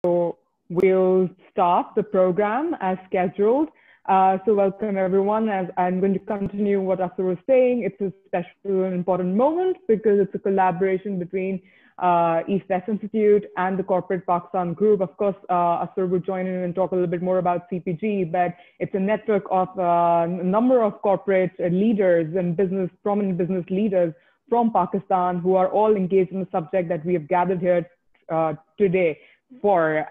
So we'll start the program as scheduled. So welcome everyone. As I'm going to continue what Akhtar was saying, it's a special and important moment because it's a collaboration between EastWest Institute and the Corporate Pakistan Group. Of course, Azfar will join in and talk a little bit more about CPG, but it's a network of a number of corporate leaders and prominent business leaders from Pakistan who are all engaged in the subject that we have gathered here today for.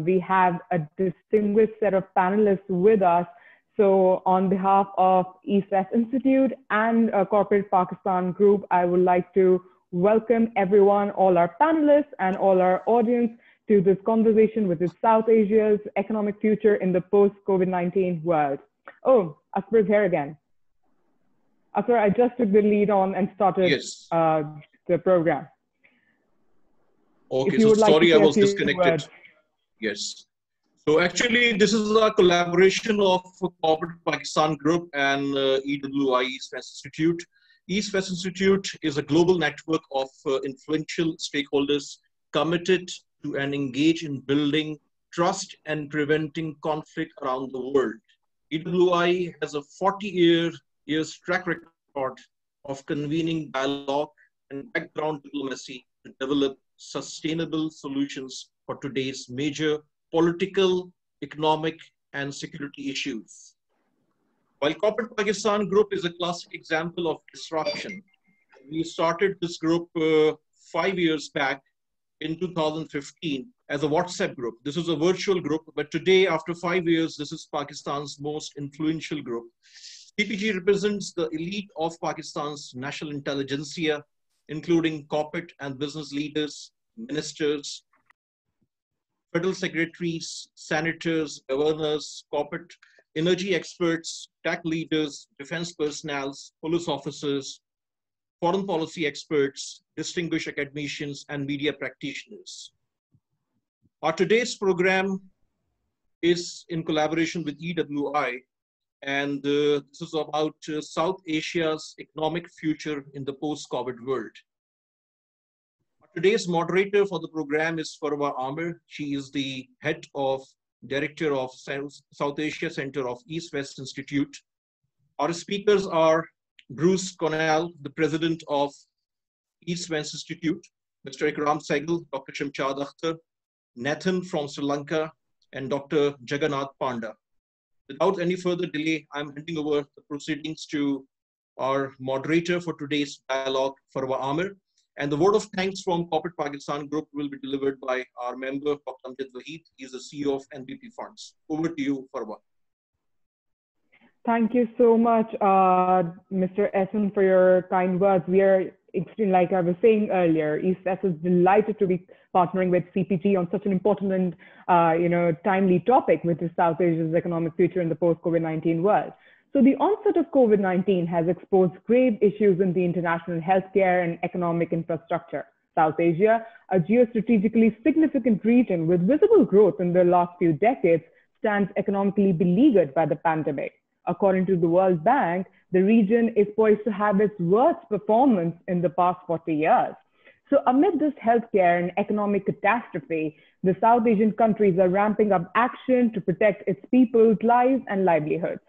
We have a distinguished set of panelists with us. So on behalf of EastWest Institute and Corporate Pakistan Group, I would like to welcome everyone, all our panelists and all our audience to this conversation with South Asia's economic future in the post-COVID-19 world. Oh, Azfar is here again. Azfar, I just took the lead on and started the program. Okay, so sorry I was disconnected. Yes. So actually, this is a collaboration of Corporate Pakistan Group and EWI EastWest Institute. EastWest Institute is a global network of influential stakeholders committed to and engaged in building trust and preventing conflict around the world. EWI has a 40-year track record of convening dialogue and background diplomacy to develop sustainable solutions for today's major political, economic, and security issues. While Corporate Pakistan Group is a classic example of disruption, we started this group 5 years back in 2015 as a WhatsApp group. This is a virtual group, but today, after 5 years, this is Pakistan's most influential group. CPG represents the elite of Pakistan's national intelligentsia, including corporate and business leaders, ministers, federal secretaries, senators, governors, corporate energy experts, tech leaders, defense personnel, police officers, foreign policy experts, distinguished academicians, and media practitioners. Our today's program is in collaboration with EWI, and this is about South Asia's economic future in the post-COVID world. Today's moderator for the program is Farwa Aamer. She is the director of South Asia Center of EastWest Institute. Our speakers are Bruce Connell, the president of EastWest Institute, Mr. Ikram Sehgal, Dr. Shamshad Akhtar, Nathan from Sri Lanka, and Dr. Jagannath Panda. Without any further delay, I'm handing over the proceedings to our moderator for today's dialogue, Farwa Aamer. And the word of thanks from Corporate Pakistan Group will be delivered by our member, Dr. Amjad Waheed. He is the CEO of NPP Funds. Over to you, Farwa. Thank you so much, Mr. Ahsan, for your kind words. We are extremely, like I was saying earlier, EastWest is delighted to be partnering with CPG on such an important and timely topic, which is South Asia's economic future in the post-COVID-19 world. So the onset of COVID-19 has exposed grave issues in the international healthcare and economic infrastructure. South Asia, a geostrategically significant region with visible growth in the last few decades, stands economically beleaguered by the pandemic. According to the World Bank, the region is poised to have its worst performance in the past 40 years. So amid this healthcare and economic catastrophe, the South Asian countries are ramping up action to protect its people's lives and livelihoods.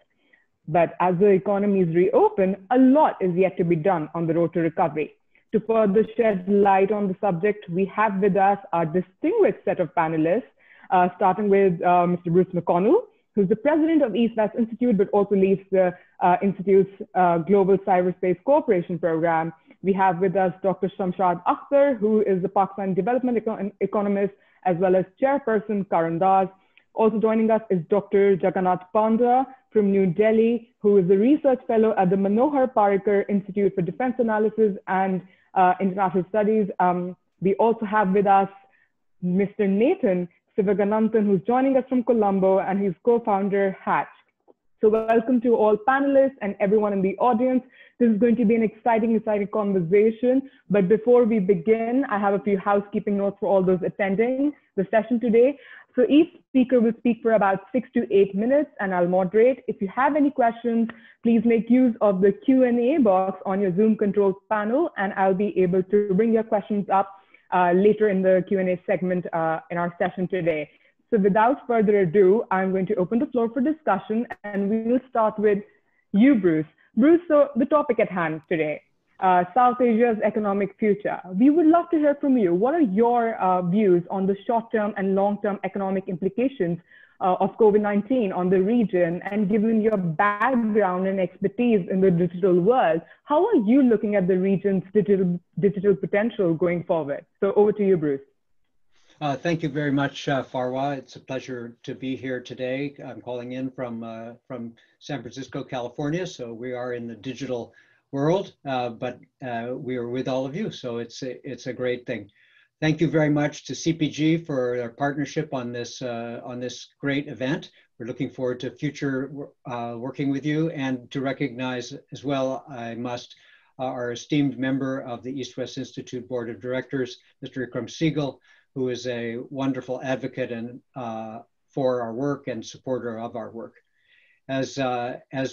But as the economies reopen, a lot is yet to be done on the road to recovery. To further shed light on the subject, we have with us our distinguished set of panelists, starting with Mr. Bruce McConnell, who's the president of EastWest Institute, but also leads the Institute's Global Cyberspace Cooperation Program. We have with us Dr. Shamshad Akhtar, who is the Pakistan development economist, as well as Chairperson Karandaaz. Also joining us is Dr. Jagannath Panda from New Delhi, who is a research fellow at the Manohar Parrikar Institute for Defense Analysis and International Studies. We also have with us Mr. Nathan Sivagananathan, who's joining us from Colombo, and he's co-founder Hatch. So welcome to all panelists and everyone in the audience. This is going to be an exciting conversation. But before we begin, I have a few housekeeping notes for all those attending the session today. So each speaker will speak for about 6 to 8 minutes, and I'll moderate. If you have any questions, please make use of the Q&A box on your Zoom controls panel, and I'll be able to bring your questions up later in the Q&A segment in our session today. So without further ado, I'm going to open the floor for discussion, and we will start with you, Bruce. Bruce, so the topic at hand today, South Asia's economic future. We would love to hear from you. What are your views on the short-term and long-term economic implications of COVID-19 on the region? And given your background and expertise in the digital world, how are you looking at the region's digital potential going forward? So over to you, Bruce. Thank you very much, Farwa. It's a pleasure to be here today. I'm calling in from San Francisco, California. So we are in the digital world, but we are with all of you. So it's a great thing. Thank you very much to CPG for their partnership on this great event. We're looking forward to future working with you, and to recognize as well, our esteemed member of the EastWest Institute Board of Directors, Mr. Ikram Sehgal, who is a wonderful advocate and for our work and supporter of our work. As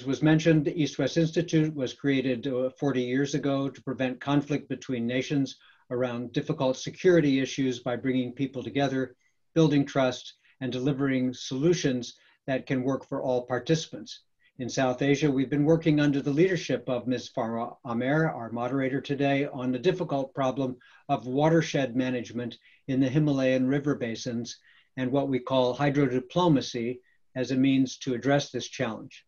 was mentioned, the EastWest Institute was created 40 years ago to prevent conflict between nations around difficult security issues by bringing people together, building trust, and delivering solutions that can work for all participants. In South Asia, we've been working under the leadership of Ms. Farwa Aamer, our moderator today, on the difficult problem of watershed management in the Himalayan river basins and what we call hydrodiplomacy as a means to address this challenge.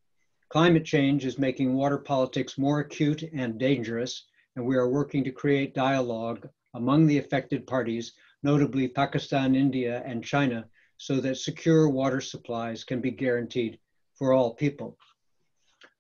Climate change is making water politics more acute and dangerous, and we are working to create dialogue among the affected parties, notably Pakistan, India, and China, so that secure water supplies can be guaranteed for all people.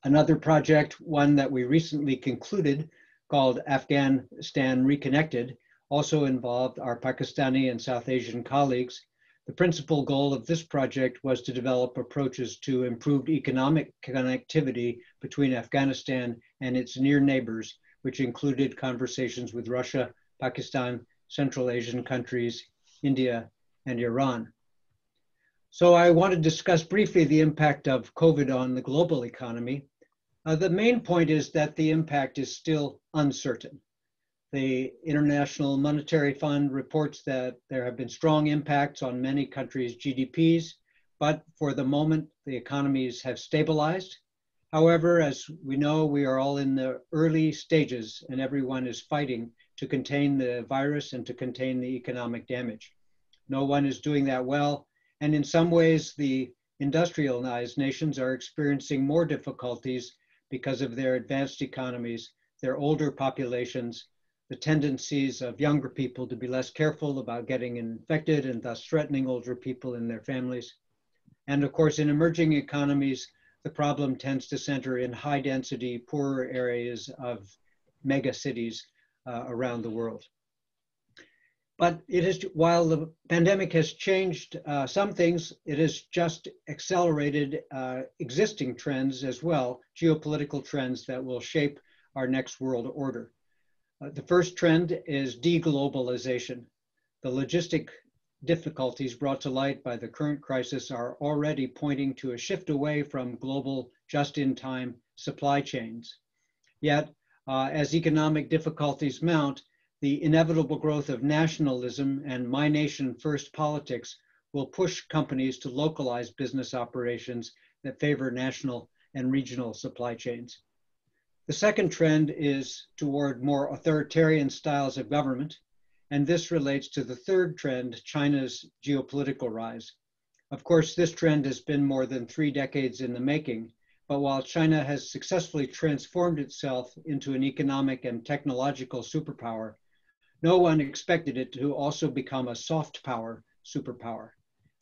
Another project, one that we recently concluded, called Afghanistan Reconnected, also involved our Pakistani and South Asian colleagues. The principal goal of this project was to develop approaches to improved economic connectivity between Afghanistan and its near neighbors, which included conversations with Russia, Pakistan, Central Asian countries, India, and Iran. So I want to discuss briefly the impact of COVID on the global economy. The main point is that the impact is still uncertain. The International Monetary Fund reports that there have been strong impacts on many countries' GDPs, but for the moment, the economies have stabilized. However, as we know, we are all in the early stages and everyone is fighting to contain the virus and to contain the economic damage. No one is doing that well. And in some ways, the industrialized nations are experiencing more difficulties because of their advanced economies, their older populations, the tendencies of younger people to be less careful about getting infected and thus threatening older people and their families. And of course, in emerging economies, the problem tends to center in high density, poorer areas of mega cities around the world. But it is, while the pandemic has changed some things, it has just accelerated existing trends as well, geopolitical trends that will shape our next world order. The first trend is deglobalization. The logistic difficulties brought to light by the current crisis are already pointing to a shift away from global just-in-time supply chains. Yet, as economic difficulties mount, the inevitable growth of nationalism and my nation first politics will push companies to localize business operations that favor national and regional supply chains. The second trend is toward more authoritarian styles of government, and this relates to the third trend, China's geopolitical rise. Of course, this trend has been more than 3 decades in the making, but while China has successfully transformed itself into an economic and technological superpower, no one expected it to also become a soft power superpower.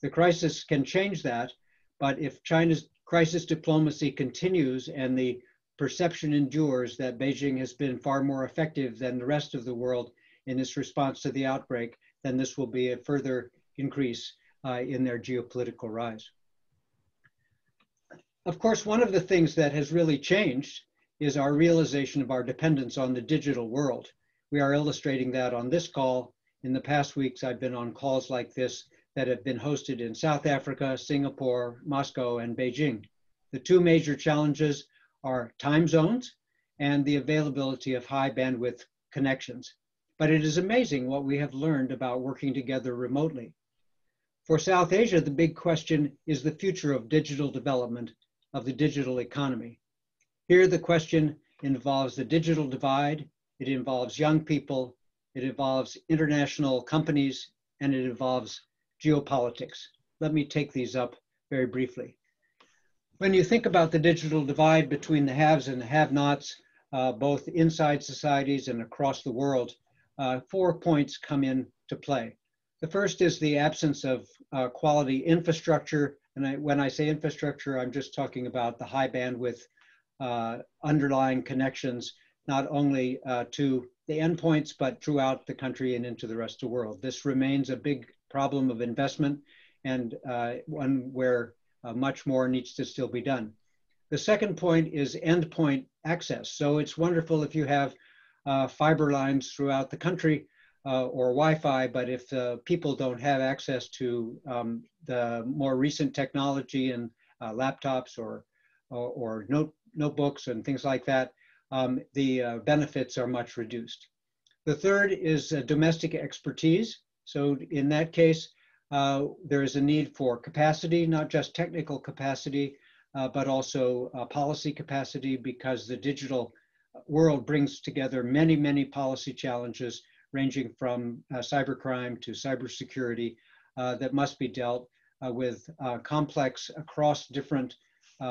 The crisis can change that, but if China's crisis diplomacy continues and the perception endures that Beijing has been far more effective than the rest of the world in its response to the outbreak, then this will be a further increase in their geopolitical rise. Of course, one of the things that has really changed is our realization of our dependence on the digital world. We are illustrating that on this call. In the past weeks, I've been on calls like this that have been hosted in South Africa, Singapore, Moscow, and Beijing. The 2 major challenges are time zones and the availability of high bandwidth connections. but it is amazing what we have learned about working together remotely. For South Asia, the big question is the future of digital development, of the digital economy. Here, the question involves the digital divide, it involves young people, it involves international companies, and it involves geopolitics. Let me take these up very briefly. When you think about the digital divide between the haves and the have-nots, both inside societies and across the world, 4 points come into play. The first is the absence of quality infrastructure. And when I say infrastructure, I'm just talking about the high bandwidth underlying connections, not only to the endpoints, but throughout the country and into the rest of the world. This remains a big problem of investment and one where much more needs to still be done. The second point is endpoint access. So it's wonderful if you have fiber lines throughout the country or Wi-Fi, but if people don't have access to the more recent technology and laptops or notebooks and things like that, the benefits are much reduced. The third is domestic expertise. So in that case, there is a need for capacity, not just technical capacity, but also policy capacity, because the digital world brings together many, many policy challenges ranging from cybercrime to cybersecurity that must be dealt with complex across different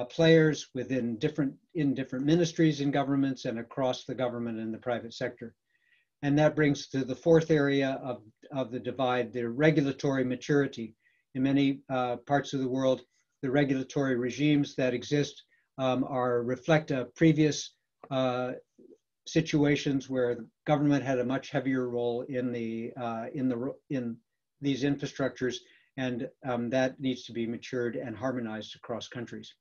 players within different ministries and governments and across the government and the private sector. And that brings to the fourth area of the divide, the regulatory maturity. In many parts of the world, the regulatory regimes that exist reflect previous situations where the government had a much heavier role in these infrastructures, and that needs to be matured and harmonized across countries.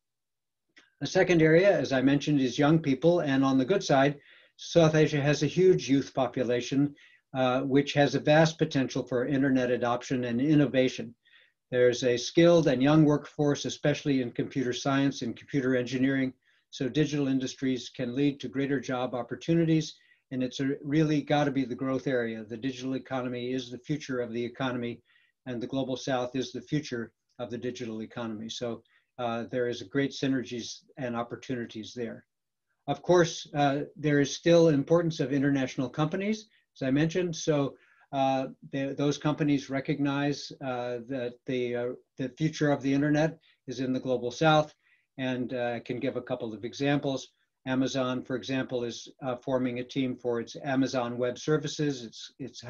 The second area, as I mentioned, is young people, and on the good side, South Asia has a huge youth population, which has a vast potential for internet adoption and innovation. There's a skilled and young workforce, especially in computer science and computer engineering, so digital industries can lead to greater job opportunities, and it's really got to be the growth area. The digital economy is the future of the economy, and the Global South is the future of the digital economy. So there is great synergies and opportunities there. Of course, there is still importance of international companies, as I mentioned. So those companies recognize that the future of the internet is in the Global South, and I can give a couple of examples. Amazon, for example, is forming a team for its Amazon Web Services, its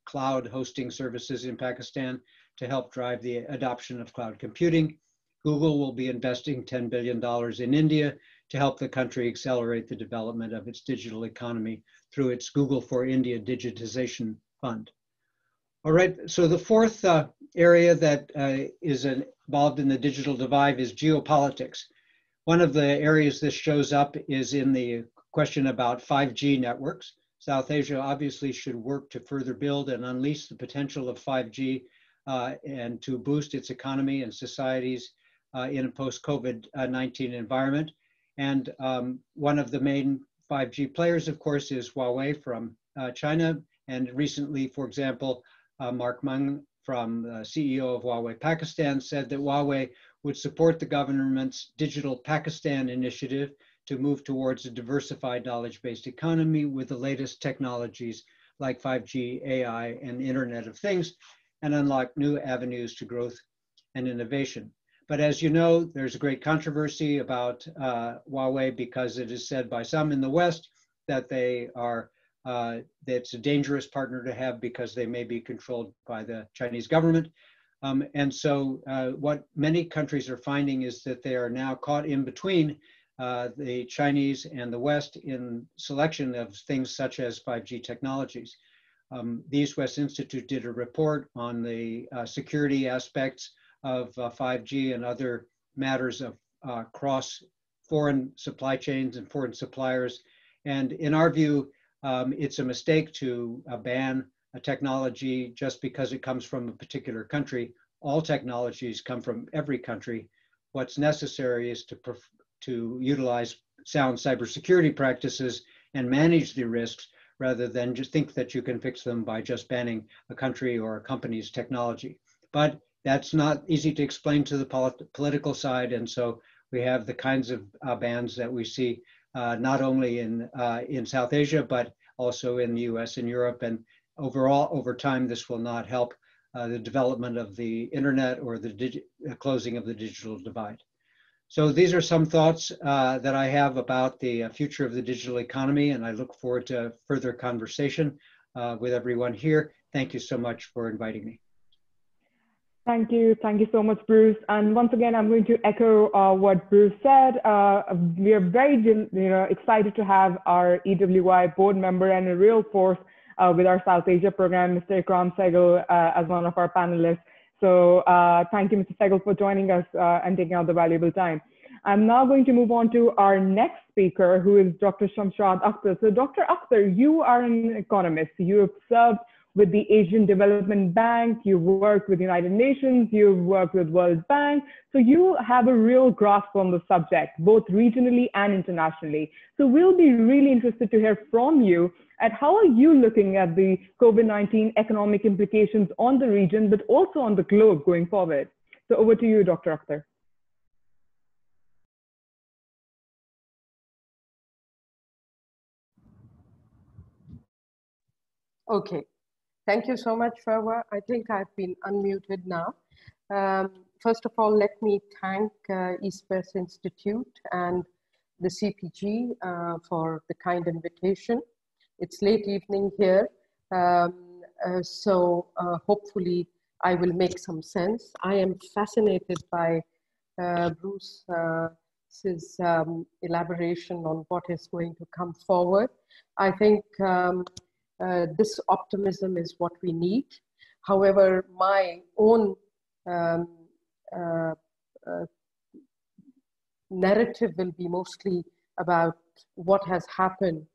cloud hosting services in Pakistan, to help drive the adoption of cloud computing. Google will be investing $10 billion in India to help the country accelerate the development of its digital economy through its Google for India Digitization Fund. All right, so the fourth area that is involved in the digital divide is geopolitics. One of the areas this shows up is in the question about 5G networks. South Asia obviously should work to further build and unleash the potential of 5G and to boost its economy and societies in a post-COVID-19 environment. And one of the main 5G players, of course, is Huawei from China. And recently, for example, Mark Mung, from CEO of Huawei Pakistan, said that Huawei would support the government's Digital Pakistan initiative to move towards a diversified knowledge-based economy with the latest technologies like 5G, AI, and Internet of Things, and unlock new avenues to growth and innovation. But as you know, there's a great controversy about Huawei, because it is said by some in the West that they are that's a dangerous partner to have because they may be controlled by the Chinese government. And so what many countries are finding is that they are now caught in between the Chinese and the West in selection of things such as 5G technologies. The EastWest Institute did a report on the security aspects of 5G and other matters of cross foreign supply chains and foreign suppliers. And in our view, it's a mistake to ban a technology just because it comes from a particular country. All technologies come from every country. What's necessary is to utilize sound cybersecurity practices and manage the risks rather than just think that you can fix them by just banning a country or a company's technology. But that's not easy to explain to the political side, and so we have the kinds of bans that we see not only in South Asia, but also in the US and Europe. And overall, over time, this will not help the development of the internet or the closing of the digital divide. So these are some thoughts that I have about the future of the digital economy, and I look forward to further conversation with everyone here. Thank you so much for inviting me. Thank you so much, Bruce. And once again, I'm going to echo what Bruce said. We are very excited to have our EWI board member and a real force with our South Asia program, Mr. Ikram Sehgal, as one of our panelists. So thank you, Mr. Sehgal, for joining us and taking out the valuable time. I'm now going to move on to our next speaker, who is Dr. Shamshad Akhtar. So Dr. Akhtar, you are an economist. You have served with the Asian Development Bank, you've worked with the United Nations, you've worked with World Bank. So you have a real grasp on the subject, both regionally and internationally. So we'll be really interested to hear from you at how are you looking at the COVID-19 economic implications on the region, but also on the globe going forward. So over to you, Dr. Akhtar. Okay. Thank you so much, Farwa. I think I've been unmuted now. First of all, let me thank EastWest Institute and the CPG for the kind invitation. It's late evening here, so hopefully I will make some sense. I am fascinated by Bruce's elaboration on what is going to come forward. I think this optimism is what we need. However, my own narrative will be mostly about what has happened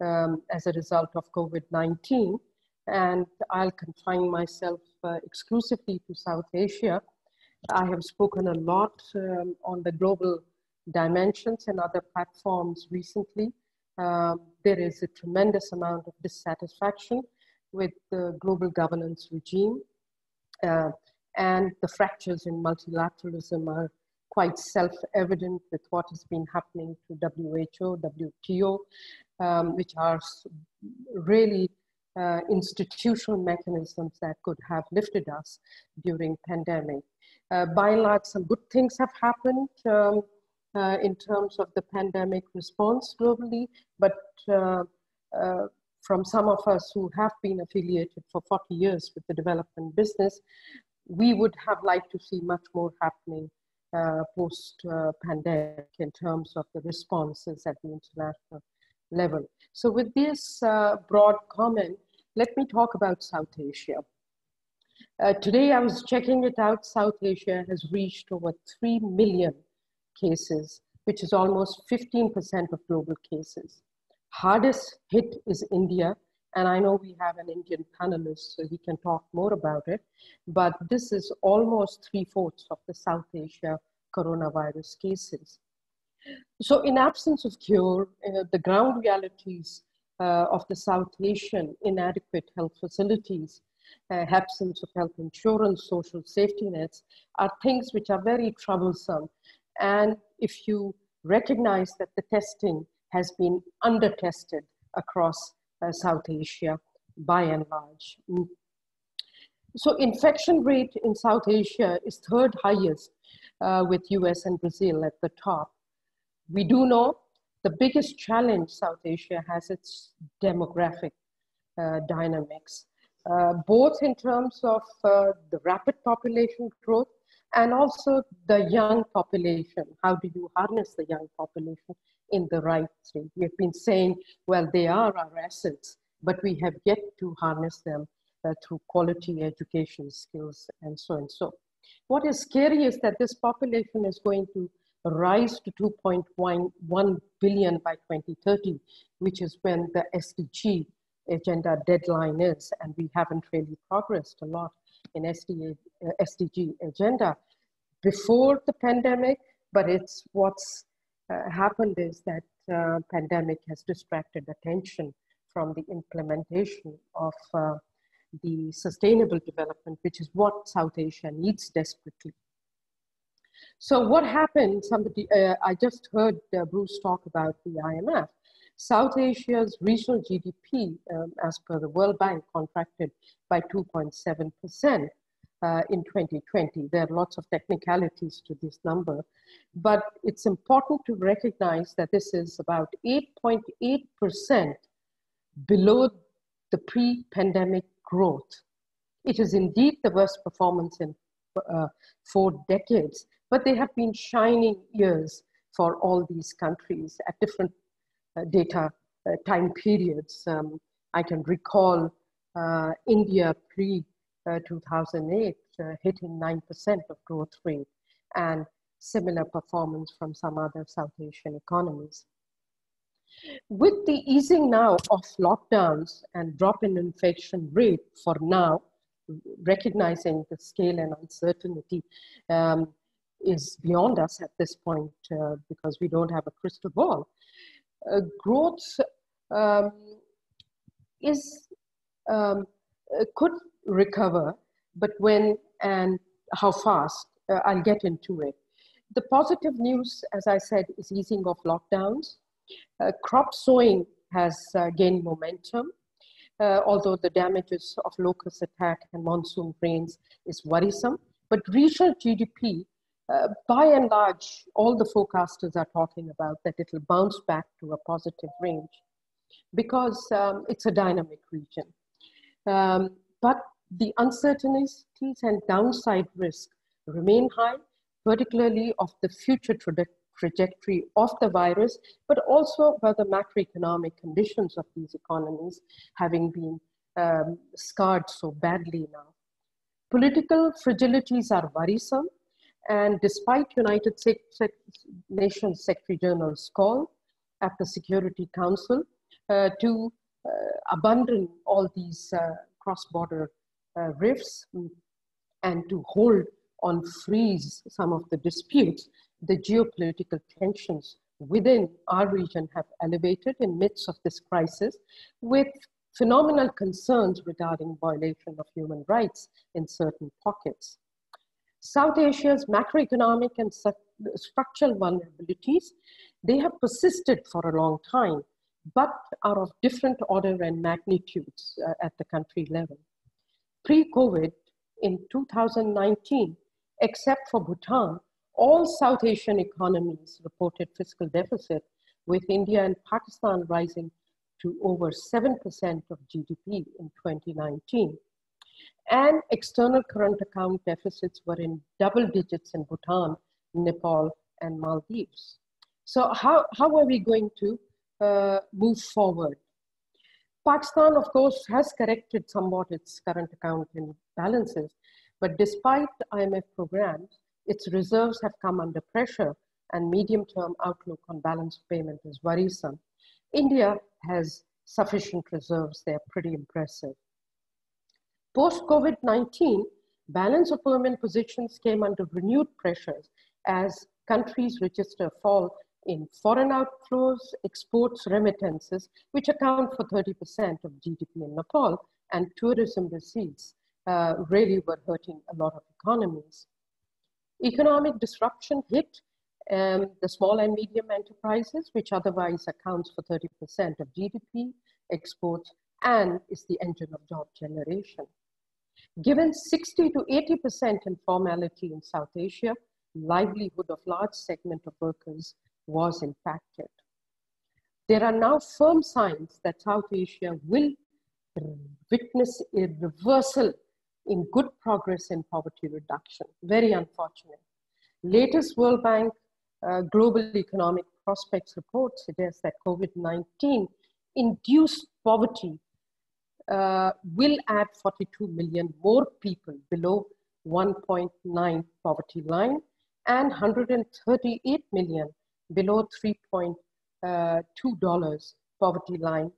as a result of COVID-19. And I'll confine myself exclusively to South Asia. I have spoken a lot on the global dimensions and other platforms recently. There is a tremendous amount of dissatisfaction with the global governance regime, and the fractures in multilateralism are quite self-evident with what has been happening to WHO, WTO, which are really institutional mechanisms that could have lifted us during pandemic. By and large, some good things have happened in terms of the pandemic response globally, but from some of us who have been affiliated for 40 years with the development business, we would have liked to see much more happening post-pandemic in terms of the responses at the international level. So with this broad comment, let me talk about South Asia. Today I was checking it out. South Asia has reached over 3 million cases, which is almost 15% of global cases. Hardest hit is India, and I know we have an Indian panelist, so he can talk more about it, but this is almost 3/4 of the South Asia coronavirus cases. So in absence of cure, the ground realities of the South Asian inadequate health facilities, absence of health insurance, social safety nets, are things which are very troublesome. And if you recognize that the testing has been under-tested across South Asia by and large. So infection rate in South Asia is third highest with US and Brazil at the top. We do know the biggest challenge South Asia has its demographic dynamics, both in terms of the rapid population growth and also the young population. How do you harness the young population in the right way? We have been saying, well, they are our assets, but we have yet to harness them through quality education skills and so and so. What is scary is that this population is going to rise to 2.1 billion by 2030, which is when the SDG agenda deadline is, and we haven't really progressed a lot in SDG agenda before the pandemic, but it's what's happened is that pandemic has distracted attention from the implementation of the sustainable development, which is what South Asia needs desperately. So what happened, I just heard Bruce talk about the IMF. South Asia's regional GDP, as per the World Bank, contracted by 2.7% in 2020. There are lots of technicalities to this number, but it's important to recognize that this is about 8.8% below the pre-pandemic growth. It is indeed the worst performance in 4 decades, but they have been shining years for all these countries at different data time periods. I can recall India pre-2008 hitting 9% of growth rate, and similar performance from some other South Asian economies. With the easing now of lockdowns and drop in infection rate for now, recognizing the scale and uncertainty is beyond us at this point because we don't have a crystal ball. Growth could recover, but when and how fast, I'll get into it. The positive news, as I said, is easing of lockdowns. Crop sowing has gained momentum, although the damages of locust attack and monsoon rains is worrisome. But regional GDP, by and large, all the forecasters are talking about that it will bounce back to a positive range because it's a dynamic region. But the uncertainties and downside risk remain high, particularly of the future trajectory of the virus, but also about the macroeconomic conditions of these economies having been scarred so badly now. Political fragilities are worrisome, and despite United Nations Secretary General's call at the Security Council to abandon all these cross-border rifts and to hold on freeze some of the disputes, the geopolitical tensions within our region have elevated in midst of this crisis, with phenomenal concerns regarding violation of human rights in certain pockets. South Asia's macroeconomic and structural vulnerabilities, they have persisted for a long time, but are of different order and magnitudes at the country level. Pre-COVID, in 2019, except for Bhutan, all South Asian economies reported fiscal deficit, with India and Pakistan rising to over 7% of GDP in 2019. And external current account deficits were in double digits in Bhutan, Nepal, and Maldives. So how are we going to move forward? Pakistan, of course, has corrected somewhat its current account imbalances, but despite IMF programs, its reserves have come under pressure and medium-term outlook on balance payment is worrisome. India has sufficient reserves, they're pretty impressive. Post-COVID-19, balance of payment positions came under renewed pressures as countries register a fall in foreign outflows, exports, remittances, which account for 30% of GDP in Nepal, and tourism receipts really were hurting a lot of economies. Economic disruption hit the small and medium enterprises, which otherwise accounts for 30% of GDP, exports, and is the engine of job generation. Given 60 to 80% informality in South Asia, livelihood of large segment of workers was impacted. There are now firm signs that South Asia will witness a reversal in good progress in poverty reduction. Very unfortunate. Latest World Bank Global Economic Prospects report suggests that COVID-19 induced poverty will add 42 million more people below 1.9 poverty line and 138 million below $3.2 poverty line,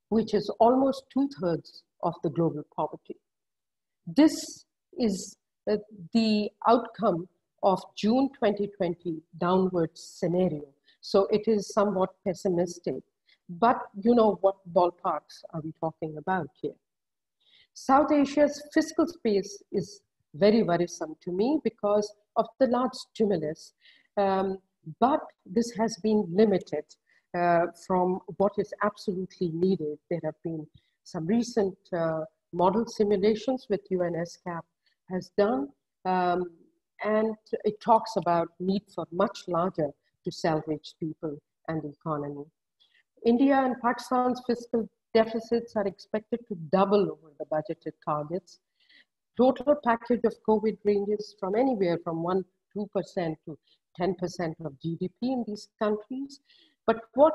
which is almost 2/3 of the global poverty. This is the outcome of June 2020 downward scenario. So it is somewhat pessimistic. but you know what ballparks are we talking about here. South Asia's fiscal space is very worrisome to me because of the large stimulus, but this has been limited from what is absolutely needed. There have been some recent model simulations with UNSCAP has done, and it talks about need for much larger to salvage people and the economy. India and Pakistan's fiscal deficits are expected to double over the budgeted targets. Total package of COVID ranges from anywhere from 1% to 2% to 10% of GDP in these countries. But what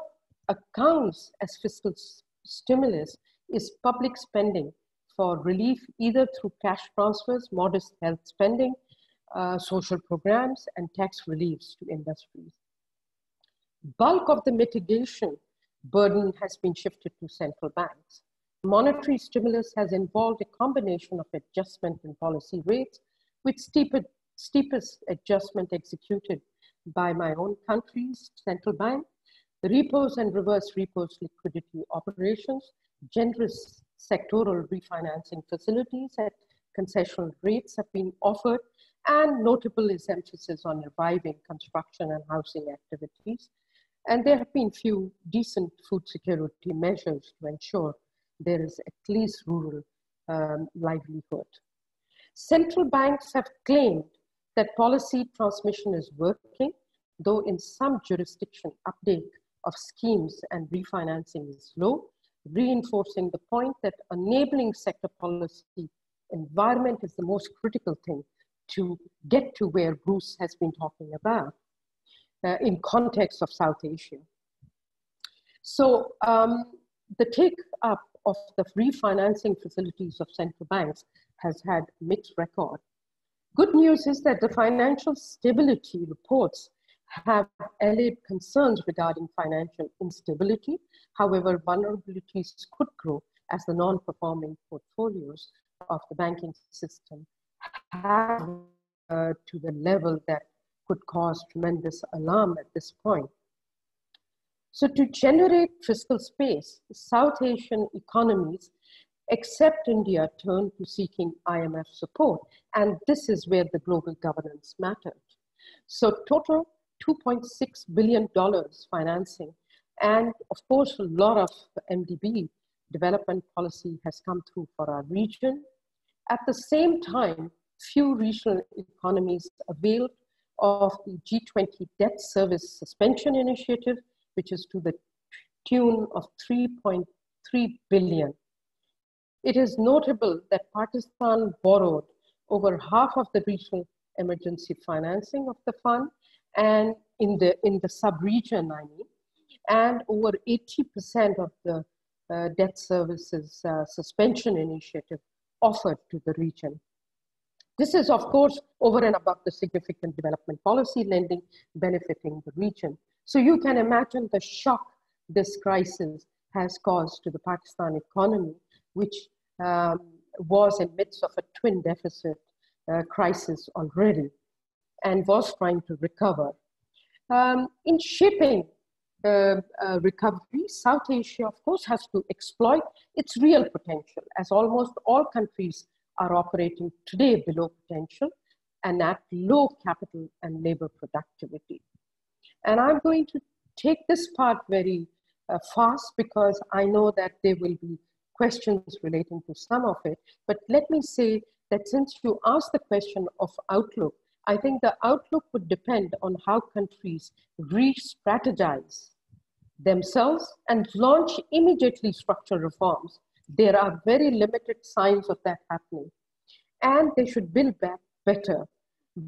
accounts as fiscal stimulus is public spending for relief, either through cash transfers, modest health spending, social programs, and tax reliefs to industries. Bulk of the mitigation burden has been shifted to central banks. Monetary stimulus has involved a combination of adjustment in policy rates, with steepest adjustment executed by my own country's central bank, the repos and reverse repos liquidity operations, generous sectoral refinancing facilities at concessional rates have been offered, and notable is emphasis on reviving construction and housing activities. And there have been few decent food security measures to ensure there is at least rural livelihood. Central banks have claimed that policy transmission is working, though in some jurisdiction update of schemes and refinancing is low, reinforcing the point that enabling sector policy environment is the most critical thing to get to where Bruce has been talking about in context of South Asia. So the take up of the refinancing facilities of central banks has had mixed record. Good news is that the financial stability reports have allayed concerns regarding financial instability. However, vulnerabilities could grow as the non-performing portfolios of the banking system have to the level that could cause tremendous alarm at this point. So to generate fiscal space, South Asian economies, except India, turn to seeking IMF support. And this is where the global governance mattered. So total $2.6 billion financing. And of course, a lot of MDB development policy has come through for our region. At the same time, few regional economies availed of the G20 debt service suspension initiative, which is to the tune of 3.3 billion. It is notable that Pakistan borrowed over half of the regional emergency financing of the fund, and in the sub-region, I mean, and over 80% of the debt services suspension initiative offered to the region. This is, of course, over and above the significant development policy lending benefiting the region. So you can imagine the shock this crisis has caused to the Pakistan economy, which was in midst of a twin deficit crisis already and was trying to recover. In shaping recovery, South Asia, of course, has to exploit its real potential, as almost all countries are operating today below potential and at low capital and labor productivity. And I'm going to take this part very fast because I know that there will be questions relating to some of it. But let me say that since you asked the question of outlook, I think the outlook would depend on how countries re-strategize themselves and launch immediately structural reforms. There are very limited signs of that happening. And they should build back better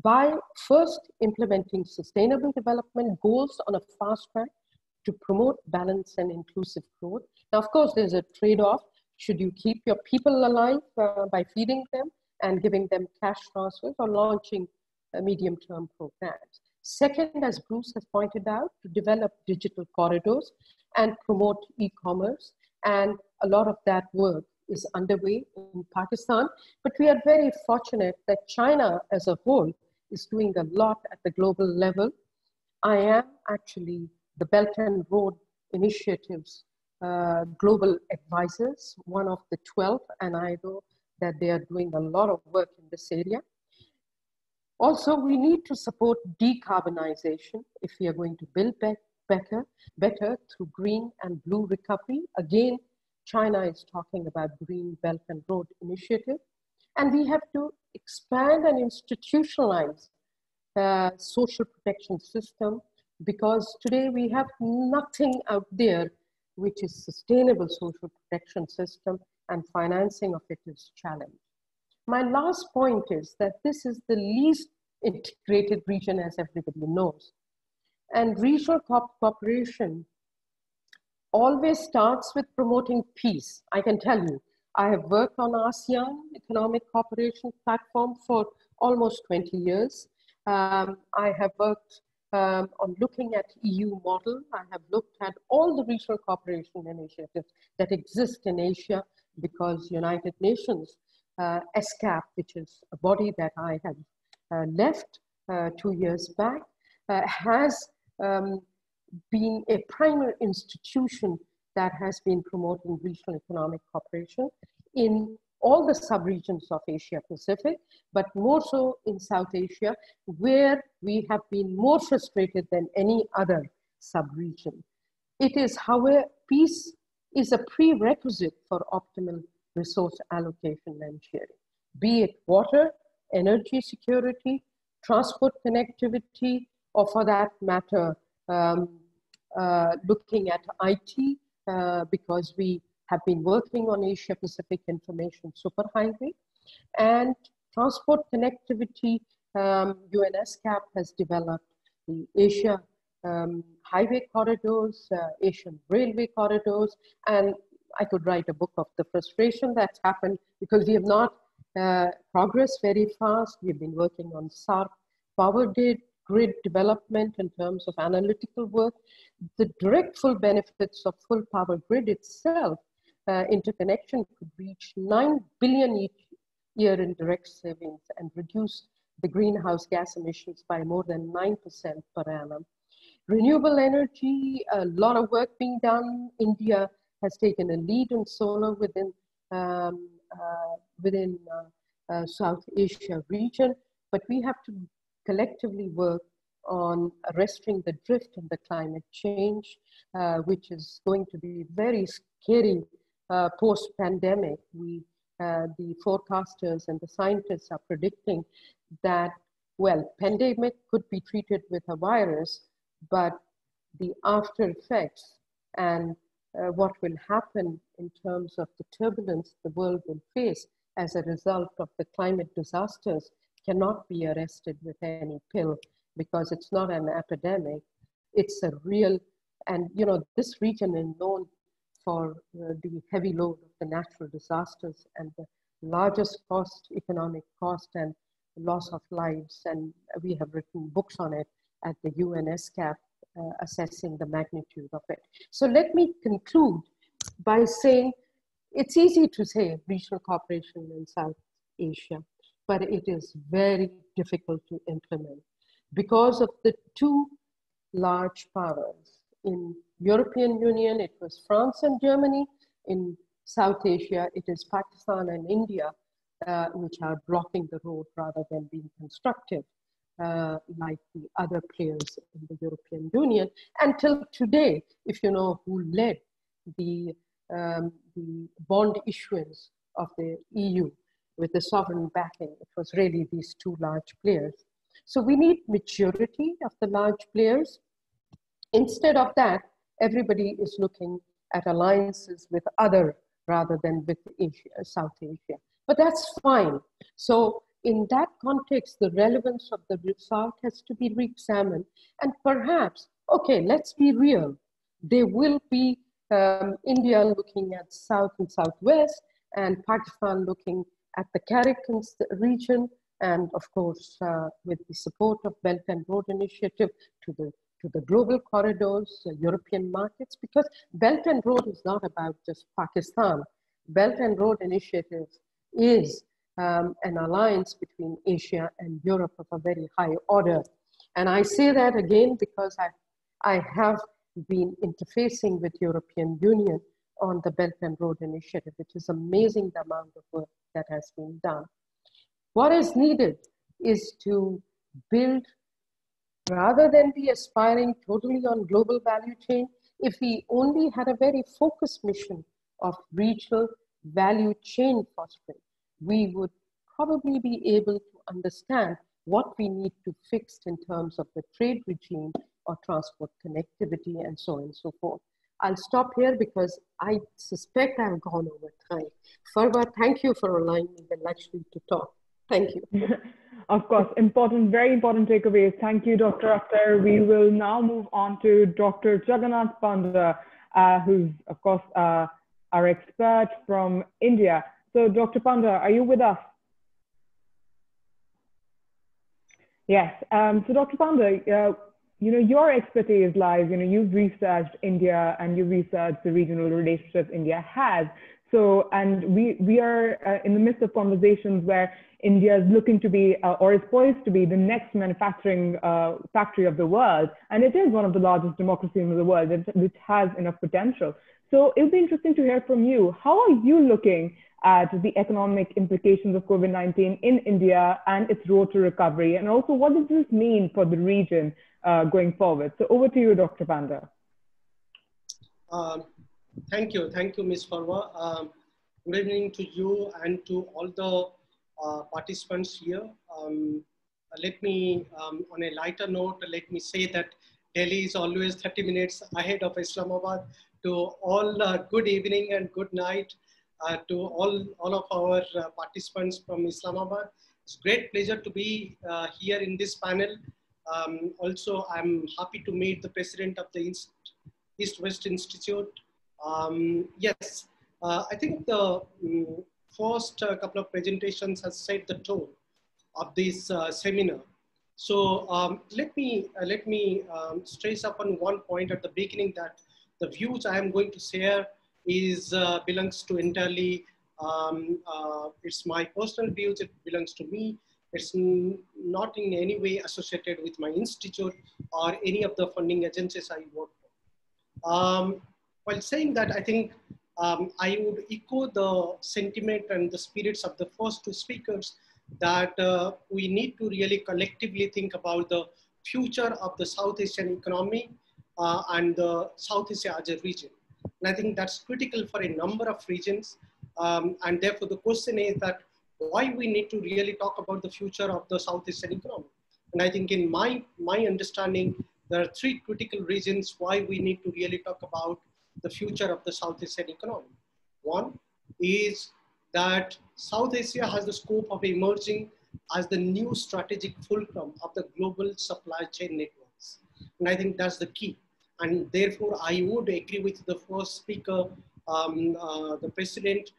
by first implementing sustainable development goals on a fast track to promote balance and inclusive growth. Now, of course, there's a trade-off. Should you keep your people alive by feeding them and giving them cash transfers, or launching medium-term programs? Second, as Bruce has pointed out, to develop digital corridors and promote e-commerce. And a lot of that work is underway in Pakistan. But we are very fortunate that China as a whole is doing a lot at the global level. I am actually the Belt and Road initiatives global advisors, one of the 12, and I know that they are doing a lot of work in this area. Also, we need to support decarbonization if we are going to build better through green and blue recovery. Again, China is talking about Green Belt and Road Initiative. And we have to expand and institutionalize social protection system, because today we have nothing out there which is sustainable social protection system, and financing of it is challenged. My last point is that this is the least integrated region, as everybody knows. And regional cooperation always starts with promoting peace. I can tell you, I have worked on ASEAN Economic Cooperation Platform for almost 20 years. I have worked on looking at EU model. I have looked at all the regional cooperation initiatives that exist in Asia, because United Nations, ESCAP, which is a body that I have left 2 years back, has been a primary institution that has been promoting regional economic cooperation in all the sub-regions of Asia Pacific, but more so in South Asia, where we have been more frustrated than any other sub-region. It is, however, peace is a prerequisite for optimal resource allocation and sharing, be it water, energy security, transport connectivity, or for that matter, looking at IT, because we have been working on Asia Pacific Information Superhighway, and transport connectivity. UNESCAP has developed the Asia highway corridors, Asian railway corridors, and I could write a book of the frustration that's happened because we have not progressed very fast. We've been working on SARC power grid development in terms of analytical work. The direct full benefits of full power grid itself, interconnection could reach 9 billion each year in direct savings and reduce the greenhouse gas emissions by more than 9% per annum. Renewable energy, a lot of work being done. India has taken a lead in solar within South Asia region, but we have to collectively work on arresting the drift in the climate change, which is going to be very scary post-pandemic. The forecasters and the scientists are predicting that, well, pandemic could be treated with a virus, but the after effects and what will happen in terms of the turbulence the world will face as a result of the climate disasters cannot be arrested with any pill, because it's not an epidemic, it's a real, and you know, this region is known for the heavy load of the natural disasters and the largest cost, economic cost and loss of lives. And we have written books on it at the UNESCAP, assessing the magnitude of it. So let me conclude by saying, it's easy to say regional cooperation in South Asia, but it is very difficult to implement because of the two large powers. In European Union, it was France and Germany. In South Asia, it is Pakistan and India, which are blocking the road rather than being constructive, like the other players in the European Union. Until today, if you know who led the bond issuance of the EU with the sovereign backing, it was really these two large players. So we need maturity of the large players. Instead of that, everybody is looking at alliances with other rather than with Asia, South Asia. But that's fine. So in that context, the relevance of the result has to be re-examined. And perhaps, okay, let's be real. There will be India looking at South and Southwest, and Pakistan looking at the Karakan region, and of course, with the support of Belt and Road Initiative to the global corridors, European markets, because Belt and Road is not about just Pakistan. Belt and Road Initiative is an alliance between Asia and Europe of a very high order. And I say that again because I have been interfacing with European Union on the Belt and Road Initiative, which is amazing the amount of work that has been done. What is needed is to build, rather than be aspiring totally on global value chain, if we only had a very focused mission of regional value chain fostering, we would probably be able to understand what we need to fix in terms of the trade regime or transport connectivity and so on and so forth. I'll stop here because I suspect I've gone over time. Farwa, thank you for allowing me the luxury to talk. Thank you. Of course, important, very important takeaways. Thank you, Dr. Akhtar. We will now move on to Dr. Jagannath Panda, who's, of course, our expert from India. So, Dr. Panda, are you with us? Yes. So, Dr. Panda, your expertise lies, you've researched India and you've researched the regional relationships India has. So, and we are in the midst of conversations where India is looking to be, or is poised to be, the next manufacturing factory of the world. And it is one of the largest democracies in the world, which has enough potential. So it would be interesting to hear from you. How are you looking at the economic implications of COVID-19 in India and its road to recovery? And also, what does this mean for the region going forward? So over to you, Dr. Panda. Thank you, Ms. Farwa. Good evening to you and to all the participants here. Let me, on a lighter note, let me say that Delhi is always 30 minutes ahead of Islamabad. To all, good evening and good night to all of our participants from Islamabad. It's a great pleasure to be here in this panel. Also, I'm happy to meet the president of the EastWest Institute. Yes, I think the first couple of presentations has set the tone of this seminar. So let me stress upon one point at the beginning, that the views I am going to share is belongs to entirely, it's my personal views, it belongs to me. It's not in any way associated with my institute or any of the funding agencies I work for. While saying that, I think I would echo the sentiment and the spirits of the first two speakers that we need to really collectively think about the future of the South Asian economy and the South Asia as a region. And I think that's critical for a number of regions. And therefore the question is that why we need to really talk about the future of the South Asian economy. And I think in my understanding, there are three critical reasons why we need to really talk about the future of the South Asian economy. One is that South Asia has the scope of emerging as the new strategic fulcrum of the global supply chain networks. And I think that's the key. And therefore, I would agree with the first speaker, the president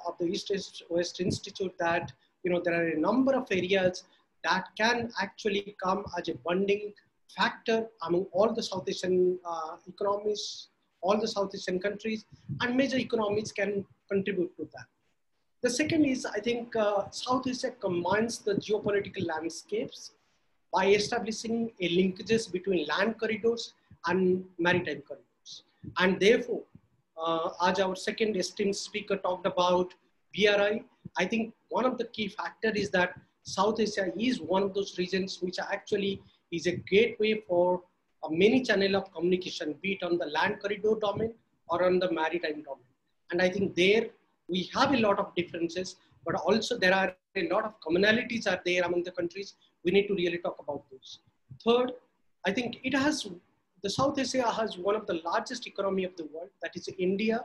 of the EastWest Institute, that there are a number of areas that can actually come as a bonding factor among all the South Asian economies, all the South Asian countries, and major economies can contribute to that. The second is, I think South Asia combines the geopolitical landscapes by establishing a linkages between land corridors and maritime corridors. And therefore, as our second esteemed speaker talked about BRI, I think one of the key factors is that South Asia is one of those regions which actually is a gateway for many channels of communication, be it on the land corridor domain or on the maritime domain. And I think there we have a lot of differences, but also there are a lot of commonalities are there among the countries. We need to really talk about those. Third, I think the South Asia has one of the largest economy of the world, that is India,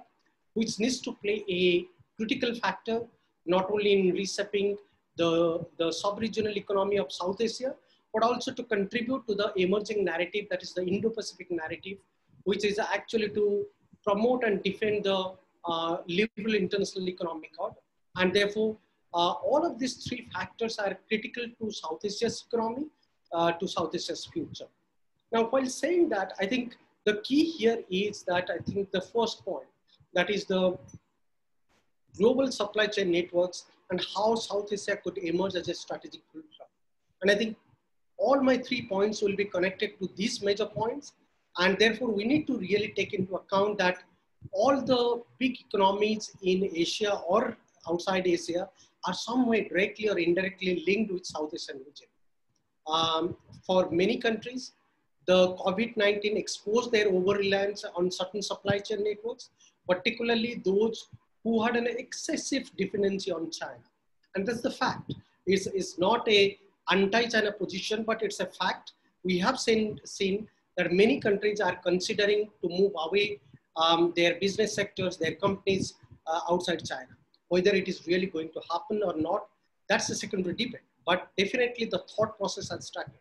which needs to play a critical factor, not only in reshaping the sub-regional economy of South Asia, but also to contribute to the emerging narrative, that is the Indo-Pacific narrative, which is actually to promote and defend the liberal international economic order. And therefore, all of these three factors are critical to South Asia's economy, to South Asia's future. Now, while saying that, I think the key here is that I think the first point, that is the global supply chain networks and how South Asia could emerge as a strategic fulcrum. And I think all my 3 points will be connected to these major points. And therefore, we need to really take into account that all the big economies in Asia or outside Asia are some way directly or indirectly linked with South Asian region. For many countries, the COVID-19 exposed their over-reliance on certain supply chain networks, particularly those who had an excessive dependency on China. And that's the fact. It's not a anti-China position, but it's a fact. We have seen that many countries are considering to move away their business sectors, their companies outside China. Whether it is really going to happen or not, that's a secondary debate. But definitely the thought process has started.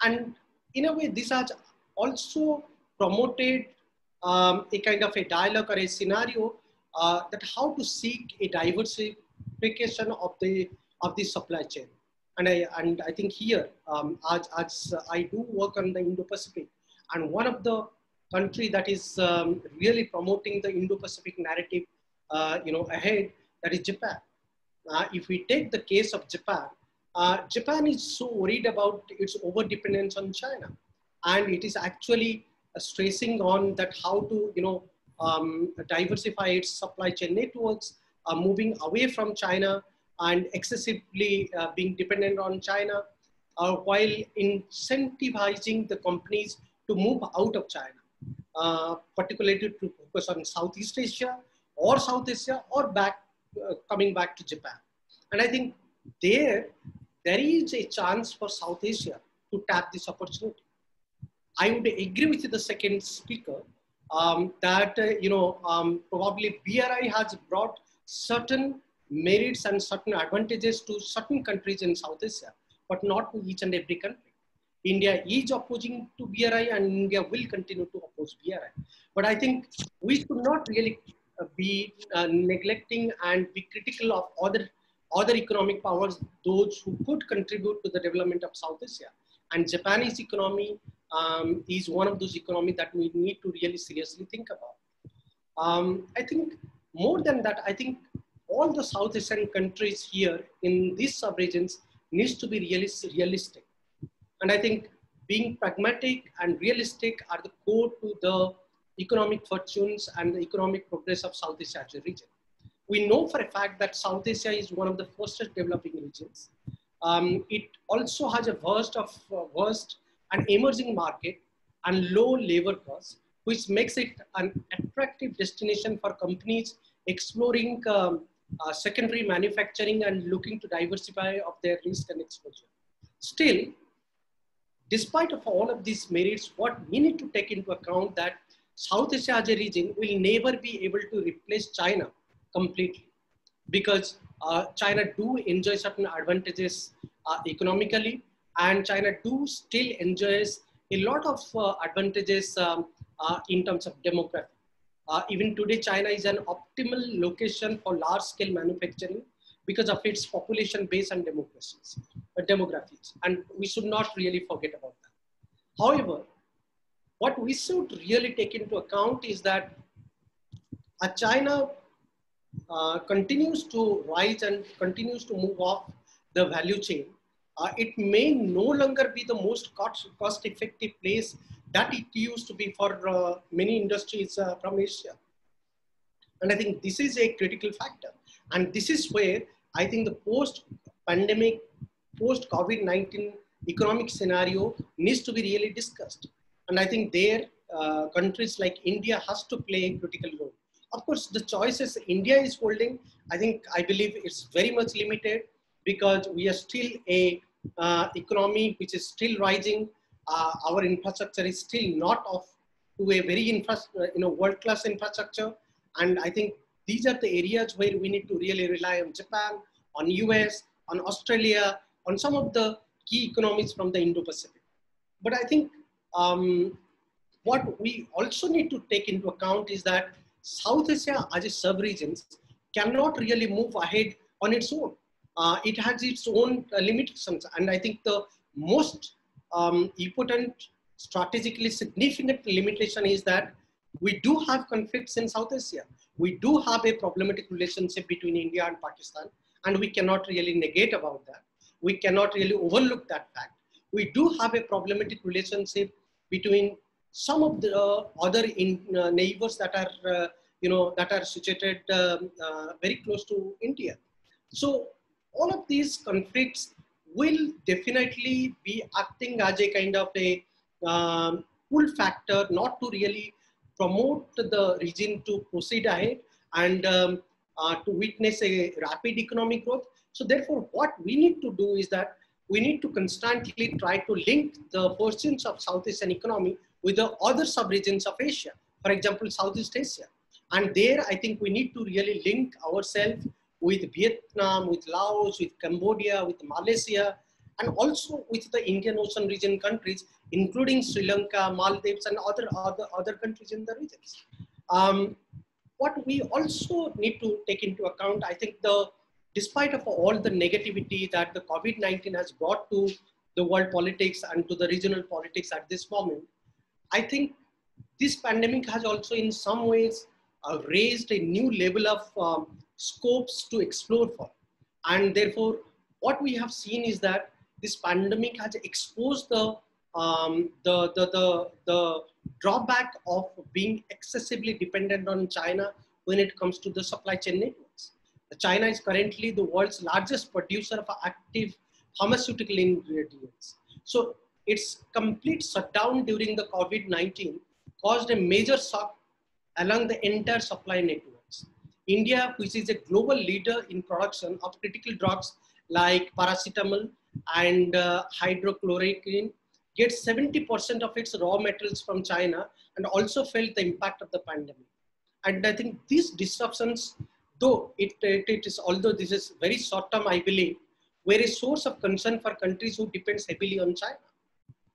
And in a way, this has also promoted a kind of a dialogue or a scenario that how to seek a diversification of the supply chain. And I think here, as I do work on the Indo-Pacific, and one of the country that is really promoting the Indo-Pacific narrative, ahead, that is Japan. If we take the case of Japan, Japan is so worried about its over-dependence on China. And it is actually stressing on that how to, diversify its supply chain networks, moving away from China and excessively being dependent on China, while incentivizing the companies to move out of China, particularly to focus on Southeast Asia or South Asia or coming back to Japan. And I think there is a chance for South Asia to tap this opportunity. I would agree with the second speaker that, probably BRI has brought certain merits and certain advantages to certain countries in South Asia, but not to each and every country. India is opposing to BRI and India will continue to oppose BRI. But I think we should not really be neglecting and be critical of other economic powers, those who could contribute to the development of South Asia. And Japanese economy is one of those economies that we need to really seriously think about. I think more than that, I think all the South Asian countries here in these sub-regions needs to be really realistic. And I think being pragmatic and realistic are the core to the economic fortunes and the economic progress of South Asia as a region. We know for a fact that South Asia is one of the fastest developing regions. It also has a vast and emerging market and low labor costs, which makes it an attractive destination for companies exploring secondary manufacturing and looking to diversify of their risk and exposure. Still, despite of all of these merits, what we need to take into account that South Asia as a region will never be able to replace China completely, because China do enjoy certain advantages economically, and China do still enjoys a lot of advantages in terms of demography. Even today, China is an optimal location for large-scale manufacturing because of its population base and demographies. And we should not really forget about that. However, what we should really take into account is that China continues to rise and continues to move up the value chain. It may no longer be the most cost-effective place that it used to be for many industries from Asia. And I think this is a critical factor. And this is where I think the post-pandemic, post-COVID-19 economic scenario needs to be really discussed. And I think there, countries like India has to play a critical role. Of course, the choices India is holding, I believe it's very much limited, because we are still a economy which is still rising. Our infrastructure is still not off to a very world-class infrastructure. And I think these are the areas where we need to really rely on Japan, on US, on Australia, on some of the key economies from the Indo-Pacific. But I think what we also need to take into account is that South Asia as a sub-region cannot really move ahead on its own. It has its own limitations. And I think the most important, strategically significant limitation is that we do have conflicts in South Asia. We do have a problematic relationship between India and Pakistan, and we cannot really negate about that. We cannot really overlook that fact. we do have a problematic relationship between some of the other neighbors that are, that are situated very close to India. So all of these conflicts will definitely be acting as a kind of a pull factor, not to really promote the region to proceed ahead and to witness a rapid economic growth. So therefore, what we need to do is that we need to constantly try to link the fortunes of South Asian economy with the other sub-regions of Asia, for example, Southeast Asia. And there, I think we need to really link ourselves with Vietnam, with Laos, with Cambodia, with Malaysia, and also with the Indian Ocean region countries, including Sri Lanka, Maldives, and other countries in the regions. What we also need to take into account, I think despite of all the negativity that the COVID-19 has brought to the world politics and to the regional politics at this moment, I think this pandemic has also in some ways raised a new level of scopes to explore for. And therefore, what we have seen is that this pandemic has exposed the drawback of being excessively dependent on China when it comes to the supply chain networks. China is currently the world's largest producer of active pharmaceutical ingredients. So its complete shutdown during the COVID-19 caused a major shock along the entire supply networks. India, which is a global leader in production of critical drugs like paracetamol and hydrochloroquine, gets 70% of its raw materials from China and also felt the impact of the pandemic. And I think these disruptions, though although this is very short term, I believe, were a source of concern for countries who depend heavily on China.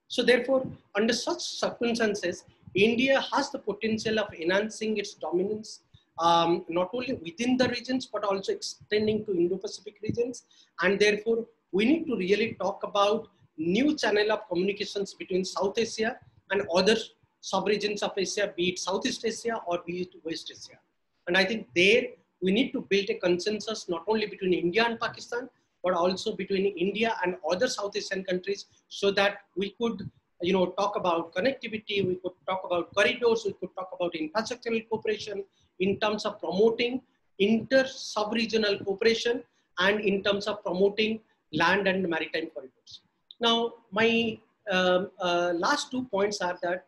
So therefore, under such circumstances, India has the potential of enhancing its dominance, not only within the regions, but also extending to Indo-Pacific regions. And therefore, we need to really talk about new channel of communications between South Asia and other sub-regions of Asia, be it Southeast Asia or be it West Asia. And I think there, we need to build a consensus not only between India and Pakistan, but also between India and other South Asian countries, so that we could talk about connectivity, we could talk about corridors, we could talk about infrastructural cooperation in terms of promoting inter-sub-regional cooperation and in terms of promoting land and maritime corridors. Now, my last 2 points are that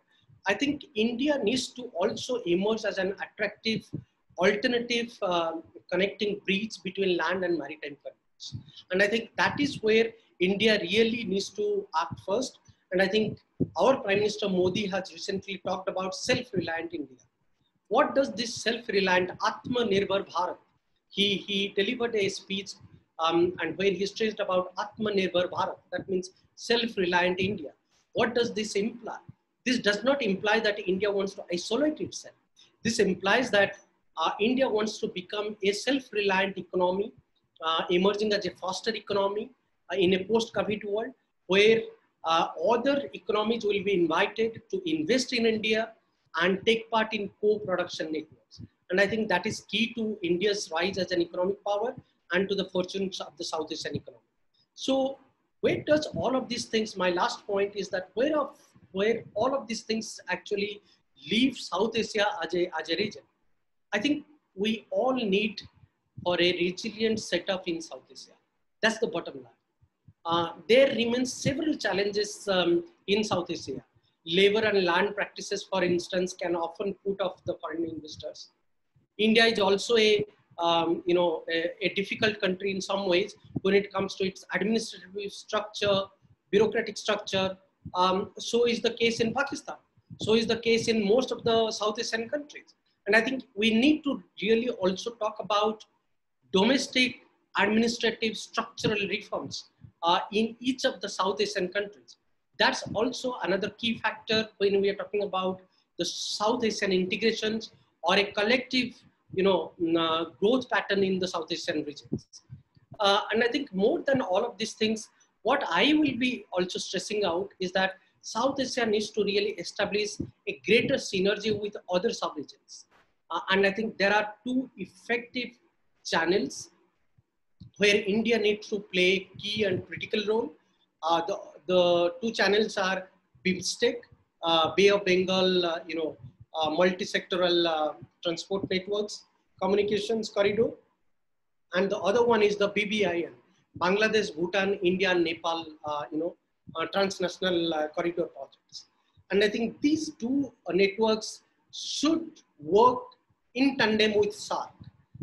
I think India needs to also emerge as an attractive alternative connecting bridge between land and maritime corridors. And I think that is where India really needs to act first. And I think our Prime Minister Modi has recently talked about self-reliant India. What does this self-reliant Atmanirbhar Bharat? He delivered a speech and where he stressed about Atmanirbhar Bharat. That means self-reliant India. What does this imply? This does not imply that India wants to isolate itself. This implies that India wants to become a self-reliant economy, emerging as a faster economy in a post-COVID world, where other economies will be invited to invest in India and take part in co-production networks. And I think that is key to India's rise as an economic power and to the fortunes of the South Asian economy. So where does all of these things, my last point is that where all of these things actually leave South Asia as a region? I think we all need for a resilient setup in South Asia. That's the bottom line. There remains several challenges in South Asia. Labor and land practices, for instance, can often put off the foreign investors. India is also a difficult country in some ways when it comes to its administrative structure, bureaucratic structure. So is the case in Pakistan. So is the case in most of the South Asian countries. And I think we need to really also talk about domestic administrative structural reforms in each of the South Asian countries. That's also another key factor when we are talking about the South Asian integrations or a collective, growth pattern in the South Asian regions. And I think more than all of these things, what I will be also stressing out is that South Asia needs to really establish a greater synergy with other sub-regions. And I think there are two effective channels where India needs to play key and critical role. The two channels are BIMSTEC, Bay of Bengal, multi-sectoral transport networks, communications corridor, and the other one is the BBIN, Bangladesh, Bhutan, India, Nepal, transnational corridor projects. And I think these two networks should work in tandem with SAARC.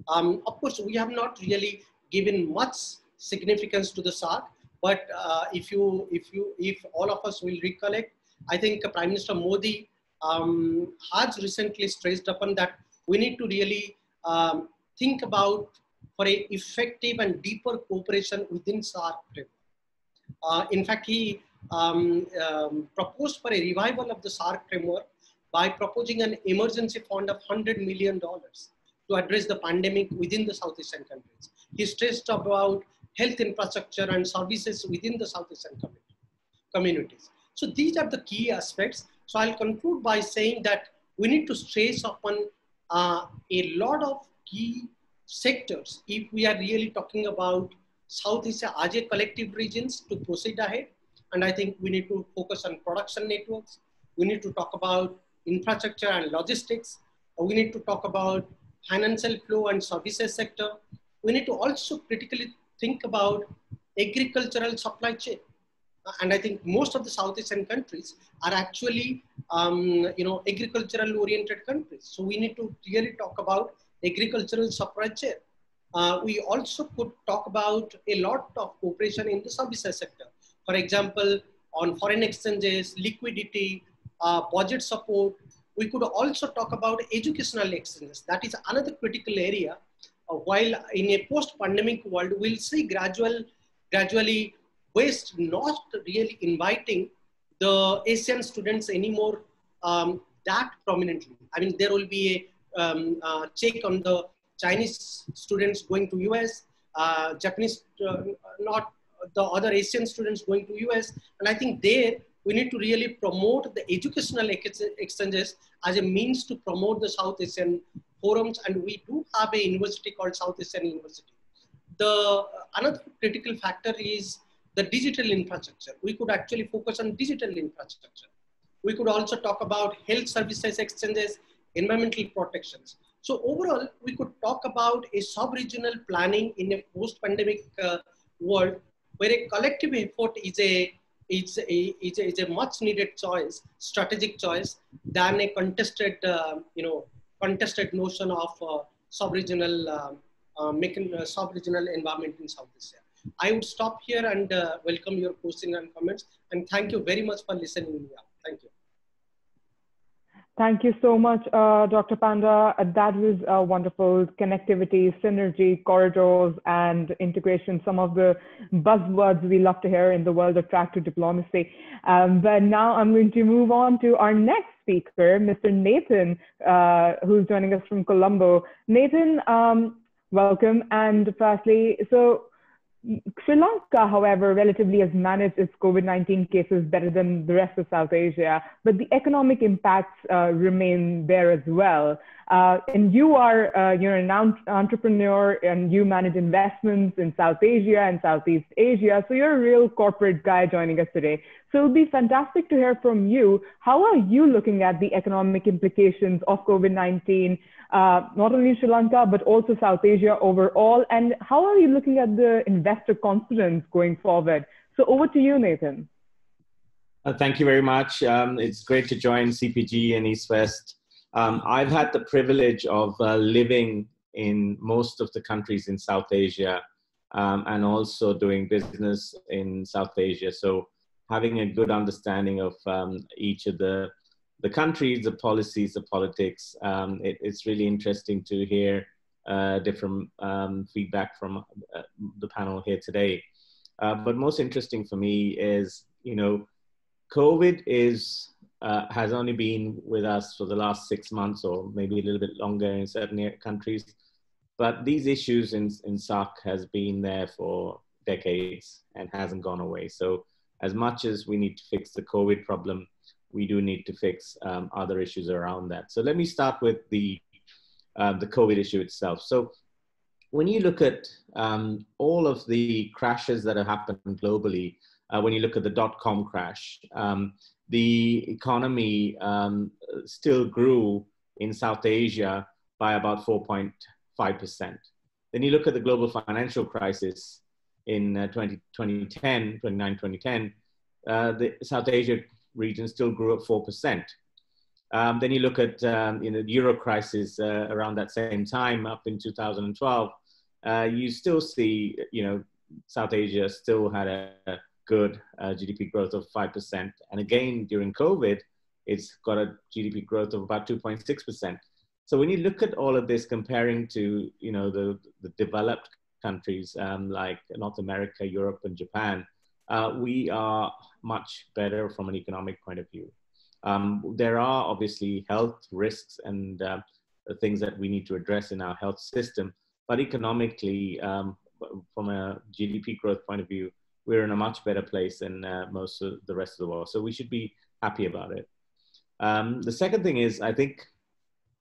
Of course, we have not really given much significance to the SAARC, but if all of us will recollect, I think Prime Minister Modi has recently stressed upon that we need to really think about for a effective and deeper cooperation within SAARC. In fact, he proposed for a revival of the SAARC framework by proposing an emergency fund of $100 million to address the pandemic within the South Asian countries. He stressed about health infrastructure and services within the South Asian communities. So these are the key aspects. So I'll conclude by saying that we need to stress upon a lot of key sectors if we are really talking about South Asia as a collective regions to proceed ahead. And I think we need to focus on production networks. We need to talk about infrastructure and logistics. We need to talk about financial flow and services sector. We need to also critically think about agricultural supply chain. And I think most of the South Asian countries are actually, agricultural oriented countries. So we need to really talk about agricultural supply chain. We also could talk about a lot of cooperation in the services sector. For example, on foreign exchanges, liquidity, budget support. We could also talk about educational exchanges. That is another critical area. While in a post-pandemic world, we'll see gradually West not really inviting the Asian students anymore that prominently. I mean, there will be a check on the Chinese students going to US, Japanese, not the other Asian students going to US. And I think there we need to really promote the educational exchanges as a means to promote the South Asian forums. And we do have a university called South Asian University. Another critical factor is the digital infrastructure. We could actually focus on digital infrastructure. We could also talk about health services exchanges, environmental protections. So overall, we could talk about a sub-regional planning in a post-pandemic world where a collective effort is a much needed choice, strategic choice, than a contested, contested notion of sub-regional sub-regional environment in South Asia. I would stop here and welcome your questions and comments. And thank you very much for listening. Thank you. Thank you so much, Dr. Panda. That was wonderful. Connectivity, synergy, corridors, and integration, some of the buzzwords we love to hear in the world of track to diplomacy. But now I'm going to move on to our next speaker, Mr. Nathan, who's joining us from Colombo. Nathan, welcome. And firstly, so Sri Lanka, however, relatively has managed its COVID-19 cases better than the rest of South Asia, but the economic impacts remain there as well. And you are, you're an entrepreneur and you manage investments in South Asia and Southeast Asia. So you're a real corporate guy joining us today. So it would be fantastic to hear from you. How are you looking at the economic implications of COVID-19, not only in Sri Lanka, but also South Asia overall? And how are you looking at the investor confidence going forward? So over to you, Nathan. Thank you very much. It's great to join CPG and EastWest. I've had the privilege of living in most of the countries in South Asia and also doing business in South Asia. So having a good understanding of each of the countries, the policies, the politics, it's really interesting to hear different feedback from the panel here today. But most interesting for me is, COVID has only been with us for the last 6 months or maybe a little bit longer in certain countries. But these issues in SAARC has been there for decades and hasn't gone away. So as much as we need to fix the COVID problem, we do need to fix other issues around that. So let me start with the COVID issue itself. So when you look at all of the crashes that have happened globally, when you look at the dot-com crash. The economy still grew in South Asia by about 4.5%. Then you look at the global financial crisis in 2010, the South Asia region still grew at 4%. Then you look at the Euro crisis around that same time, up in 2012, you still see, South Asia still had a good GDP growth of 5%. And again, during COVID, it's got a GDP growth of about 2.6%. So when you look at all of this comparing to, the developed countries like North America, Europe, and Japan, we are much better from an economic point of view. There are obviously health risks and things that we need to address in our health system, but economically, from a GDP growth point of view, we're in a much better place than most of the rest of the world. So we should be happy about it. The second thing is, I think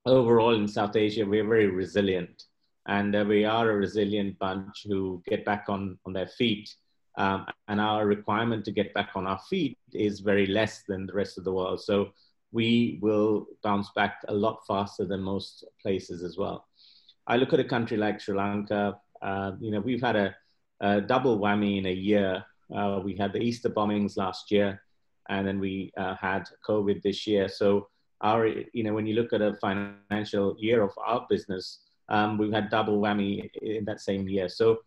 overall in South Asia, we're very resilient, and we are a resilient bunch who get back on their feet. And our requirement to get back on our feet is very less than the rest of the world. So we will bounce back a lot faster than most places as well. I look at a country like Sri Lanka. We've had a double whammy in a year. We had the Easter bombings last year, and then we had COVID this year. So when you look at a financial year of our business, we've had double whammy in that same year. So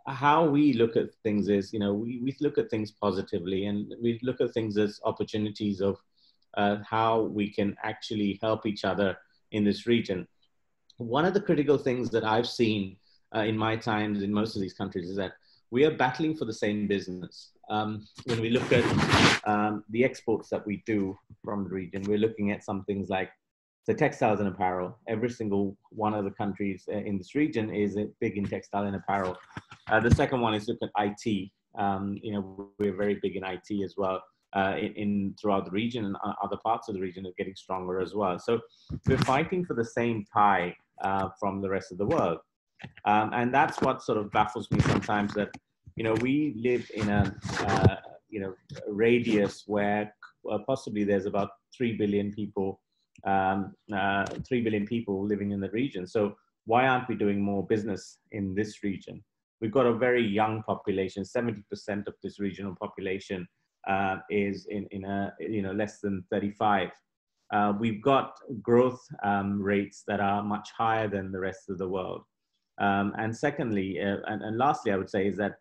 how we look at things is, we look at things positively, and we look at things as opportunities of how we can actually help each other in this region. One of the critical things that I've seen in my times in most of these countries is that we are battling for the same business. When we look at the exports that we do from the region, we're looking at some things like the textiles and apparel. Every single one of the countries in this region is big in textile and apparel. The second one is look at IT. We're very big in IT as well throughout the region, and other parts of the region are getting stronger as well. So we're fighting for the same pie from the rest of the world. And that's what sort of baffles me sometimes, that, we live in a radius where possibly there's about 3 billion people, 3 billion people living in the region. So why aren't we doing more business in this region? We've got a very young population. 70% of this regional population is in less than 35. We've got growth rates that are much higher than the rest of the world. And secondly, and lastly, I would say is that,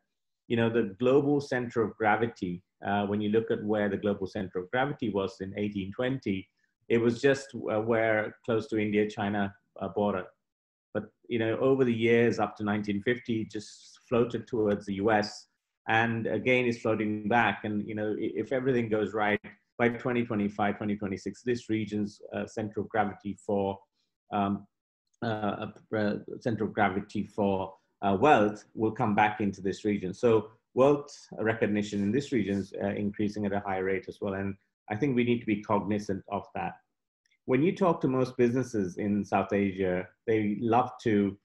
the global center of gravity, when you look at where the global center of gravity was in 1820, it was just where close to India-China border. But, over the years up to 1950, just floated towards the US, and again is floating back. And, if everything goes right, by 2025, 2026, this region's center of gravity for wealth will come back into this region. So wealth recognition in this region is increasing at a high rate as well. And I think we need to be cognizant of that. When you talk to most businesses in South Asia, they love to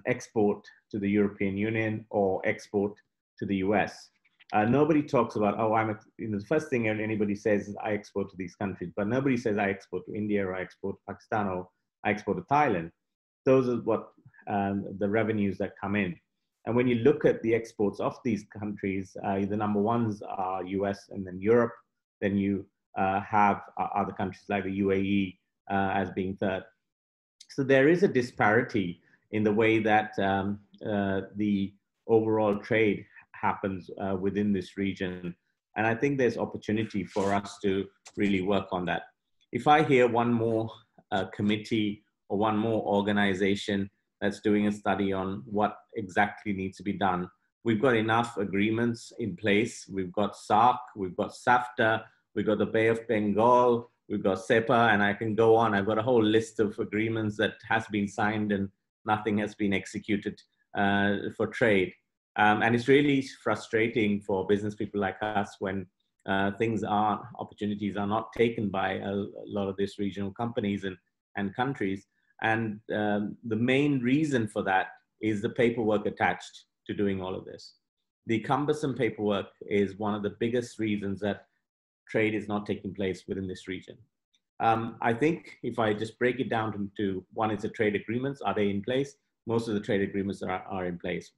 export to the European Union or export to the US. Nobody talks about, the first thing anybody says is I export to these countries, but nobody says I export to India, or I export to Pakistan, or I export to Thailand. Those are what the revenues that come in. And when you look at the exports of these countries, the number ones are US and then Europe. Then you have other countries like the UAE as being third. So there is a disparity in the way that the overall trade happens within this region. And I think there's opportunity for us to really work on that. If I hear one more committee or one more organization that's doing a study on what exactly needs to be done, we've got enough agreements in place. We've got SAARC, we've got SAFTA, we've got the Bay of Bengal, we've got SEPA, and I can go on. I've got a whole list of agreements that has been signed and nothing has been executed for trade. And it's really frustrating for business people like us when opportunities are not taken by a lot of these regional companies and countries. And the main reason for that is the paperwork attached to doing all of this. the cumbersome paperwork is one of the biggest reasons that trade is not taking place within this region. I think if I just break it down into one is the trade agreements, are they in place? Most of the trade agreements are in place.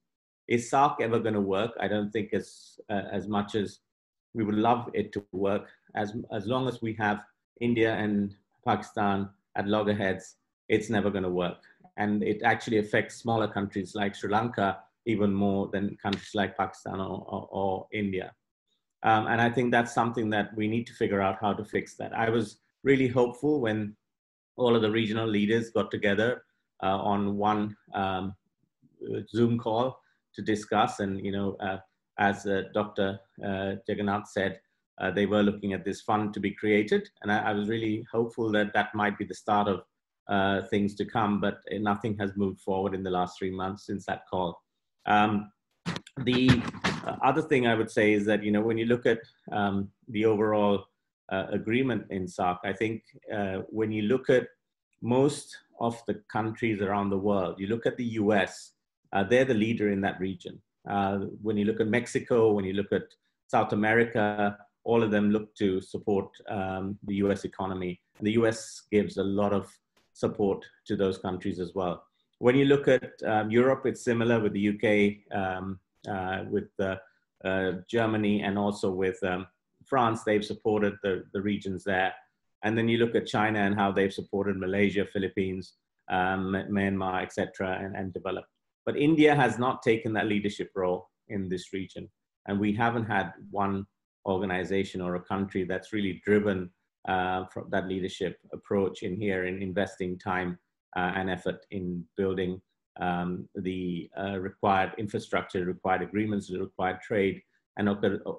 Is SARC ever going to work? I don't think as much as we would love it to work, as long as we have India and Pakistan at loggerheads, it's never going to work. And it actually affects smaller countries like Sri Lanka even more than countries like Pakistan or India. And I think that's something that we need to figure out how to fix that. I was really hopeful when all of the regional leaders got together on one Zoom call to discuss. And, as Dr. Jagannath said, they were looking at this fund to be created. And I was really hopeful that that might be the start of things to come, but nothing has moved forward in the last 3 months since that call. The other thing I would say is that, when you look at the overall agreement in SARC, I think when you look at most of the countries around the world, you look at the US, they're the leader in that region. When you look at Mexico, when you look at South America, all of them look to support the US economy. And the US gives a lot of support to those countries as well. When you look at Europe, it's similar with the UK, with Germany, and also with France. They've supported the regions there. And then you look at China and how they've supported Malaysia, Philippines, Myanmar, etc., and developed. But India has not taken that leadership role in this region. And we haven't had one organization or a country that's really driven from that leadership approach in here, in investing time and effort in building the required infrastructure, required agreements, the required trade, and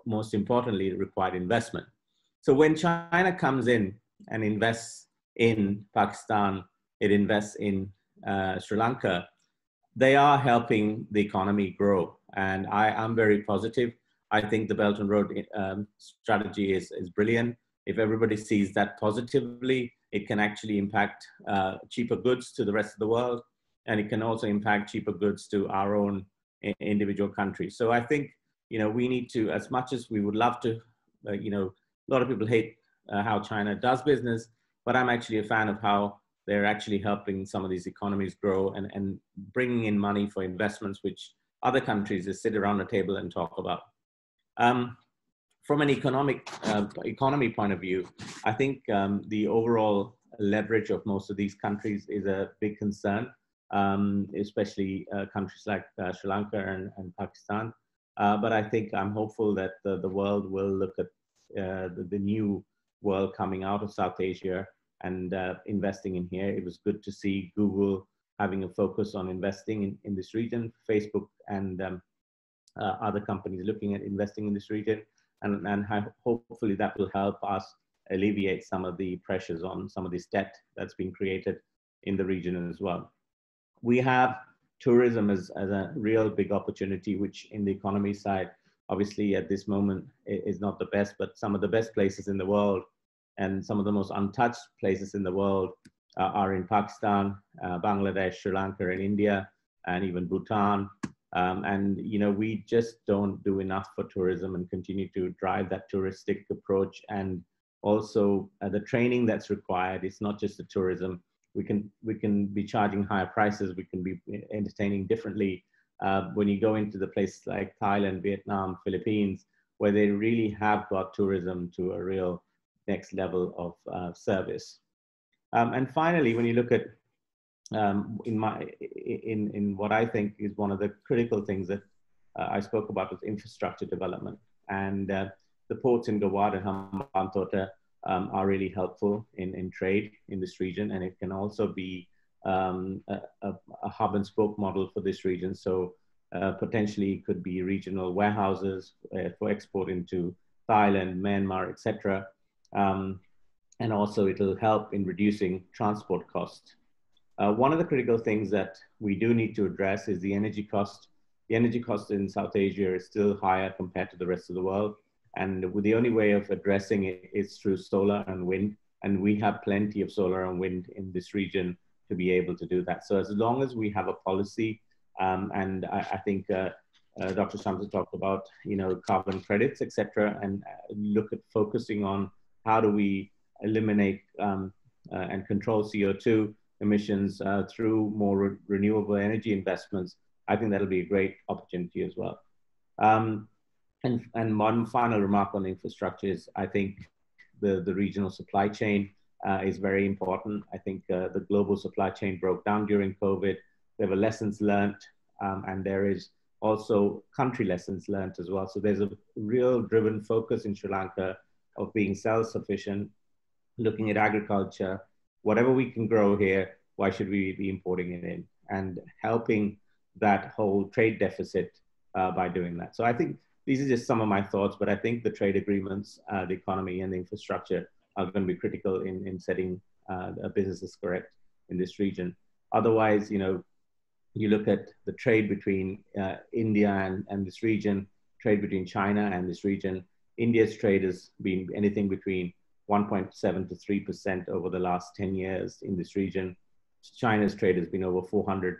most importantly, the required investment. So when China comes in and invests in Pakistan, it invests in Sri Lanka, they are helping the economy grow. And I'm very positive. I think the Belt and Road strategy is brilliant. If everybody sees that positively, it can actually impact cheaper goods to the rest of the world. And it can also impact cheaper goods to our own individual countries. So I think, we need to, as much as we would love to, a lot of people hate how China does business, but I'm actually a fan of how they're actually helping some of these economies grow and bringing in money for investments, which other countries just sit around the table and talk about. From an economy point of view, I think the overall leverage of most of these countries is a big concern, especially countries like Sri Lanka and Pakistan. But I think I'm hopeful that the world will look at the new world coming out of South Asia and investing in here. It was good to see Google having a focus on investing in this region, Facebook and other companies looking at investing in this region. And hopefully that will help us alleviate some of the pressures on some of this debt that's been created in the region as well. We have tourism as a real big opportunity, which in the economy side, obviously at this moment is not the best, but some of the best places in the world and some of the most untouched places in the world are in Pakistan, Bangladesh, Sri Lanka, and India, and even Bhutan. And we just don't do enough for tourism and continue to drive that touristic approach. And also the training that's required. It's not just the tourism. We can be charging higher prices. We can be entertaining differently. When you go into the places like Thailand, Vietnam, Philippines, where they really have got tourism to a real next level of service. And finally, when you look at in what I think is one of the critical things that I spoke about was infrastructure development. And the ports in Gawad and Hambantota are really helpful in trade in this region. And it can also be a hub and spoke model for this region. So potentially it could be regional warehouses for export into Thailand, Myanmar, etc. And also it'll help in reducing transport costs. One of the critical things that we do need to address is the energy cost. The energy cost in South Asia is still higher compared to the rest of the world. And the only way of addressing it is through solar and wind. And we have plenty of solar and wind in this region to be able to do that. So as long as we have a policy, and I think Dr. Shamshad talked about, carbon credits, etc., and look at focusing on how do we eliminate and control CO2 emissions through more renewable energy investments. I think that'll be a great opportunity as well. And one final remark on infrastructure is, I think the regional supply chain is very important. I think the global supply chain broke down during COVID. There were lessons learned, and there is also country lessons learned as well. So there's a real driven focus in Sri Lanka of being self-sufficient, looking at agriculture. Whatever we can grow here, why should we be importing it in? And helping that whole trade deficit by doing that. So I think these are just some of my thoughts, but I think the trade agreements, the economy and the infrastructure are going to be critical in setting businesses correct in this region. Otherwise, you look at the trade between India and this region, trade between China and this region. India's trade has been anything between 1.7 to 3% over the last 10 years in this region. China's trade has been over 400%,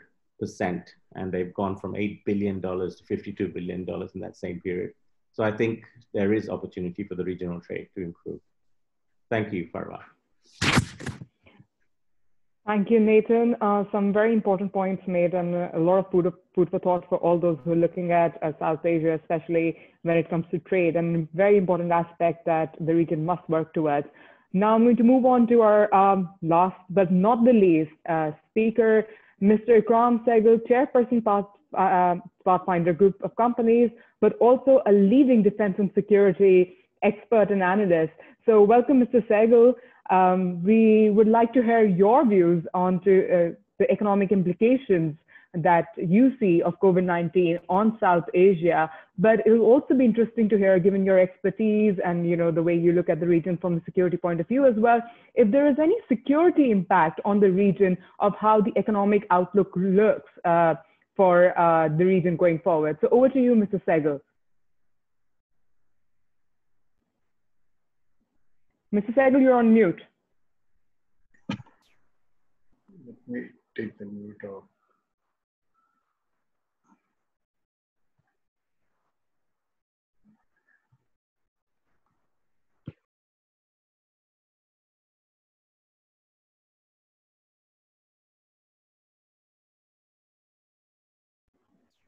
and they've gone from $8 billion to $52 billion in that same period. So I think there is opportunity for the regional trade to improve. Thank you, Farwa. Thank you, Nathan. Some very important points made, and a lot of food for thought for all those who are looking at South Asia, especially when it comes to trade, and very important aspect that the region must work towards. Now I'm going to move on to our last but not the least speaker, Mr. Ikram Sehgal, Chairperson Pathfinder Group of Companies, but also a leading defense and security expert and analyst. So welcome, Mr. Sehgal. We would like to hear your views on the economic implications that you see of COVID-19 on South Asia, but it will also be interesting to hear, given your expertise and the way you look at the region from a security point of view as well, if there is any security impact on the region of how the economic outlook looks for the region going forward. So over to you, Mr. Sehgal. Mr. Sehgal, you're on mute. Let me take the mute off.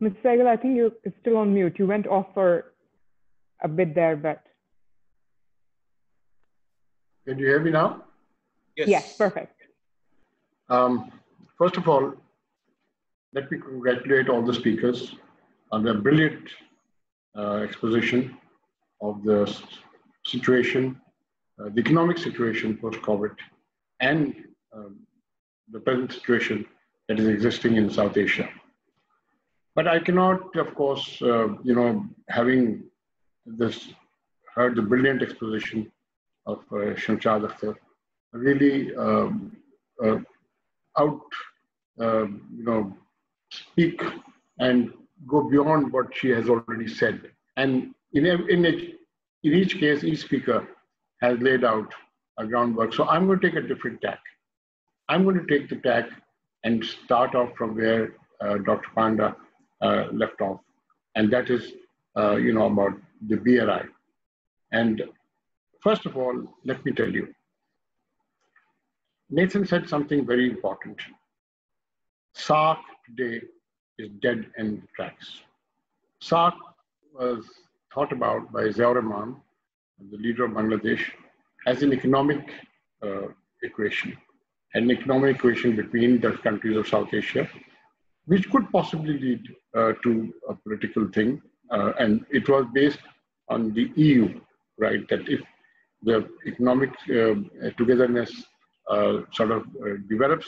Mr. Sehgal, I think you're still on mute. You went off for a bit there, but. Can you hear me now? Yes. Yes, perfect. First of all, let me congratulate all the speakers on their brilliant exposition of the situation, the economic situation post-COVID, and the present situation that is existing in South Asia. But I cannot, of course, having heard the brilliant exposition of Shamshad Akhtar, really speak and go beyond what she has already said. And in each case, each speaker has laid out a groundwork. So I'm going to take a different tack. I'm going to take the tack and start off from where Dr. Panda left off. And that is, about the BRI. And first of all, let me tell you, Nathan said something very important. SARC today is dead in the tracks. SARC was thought about by Ziaur Rahman, the leader of Bangladesh, as an economic equation, an economic equation between the countries of South Asia, which could possibly lead to a political thing. And it was based on the EU, right? That if the economic togetherness develops,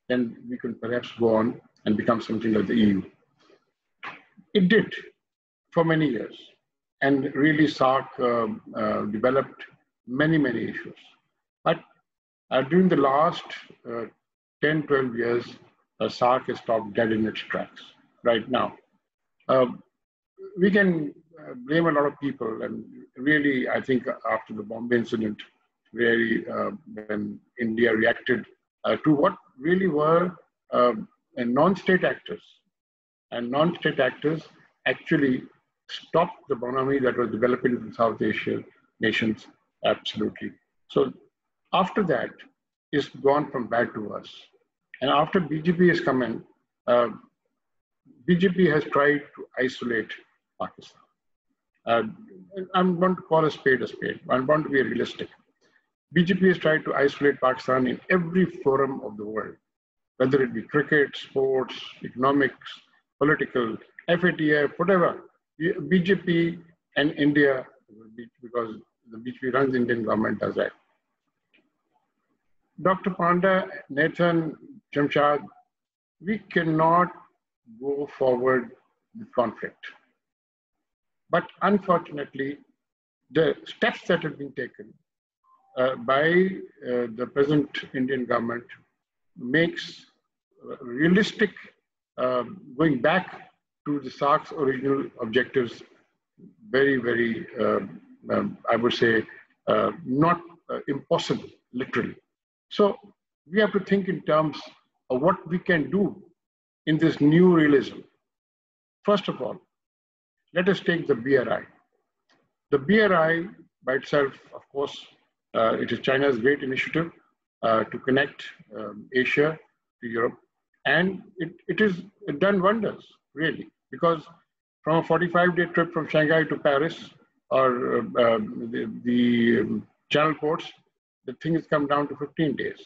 then we can perhaps go on and become something like the EU. It did for many years. And really SARC developed many, many issues. But during the last 10, 12 years, SARC has stopped dead in its tracks right now. We can blame a lot of people, and really, I think after the Bombay incident, really, when India reacted to what really were non-state actors, and non-state actors actually stop the bonhomie that was developing in South Asian nations? Absolutely. So after that, it's gone from bad to worse. And after BJP has come in, BJP has tried to isolate Pakistan. I'm going to call a spade a spade. I'm going to be realistic. BJP has tried to isolate Pakistan in every forum of the world, whether it be cricket, sports, economics, political, FATF, whatever. BJP and India, because the BJP runs the Indian government, does that. Dr. Panda, Nathan, Shamshad, we cannot go forward with conflict. But unfortunately, the steps that have been taken by the present Indian government makes realistic going back to the SAARC's original objectives very, very, I would say, not impossible, literally. So we have to think in terms of what we can do in this new realism. First of all, let us take the BRI. The BRI by itself, of course, it is China's great initiative to connect Asia to Europe. And it has done wonders, really, because from a 45-day trip from Shanghai to Paris or the Channel ports, the thing has come down to 15 days,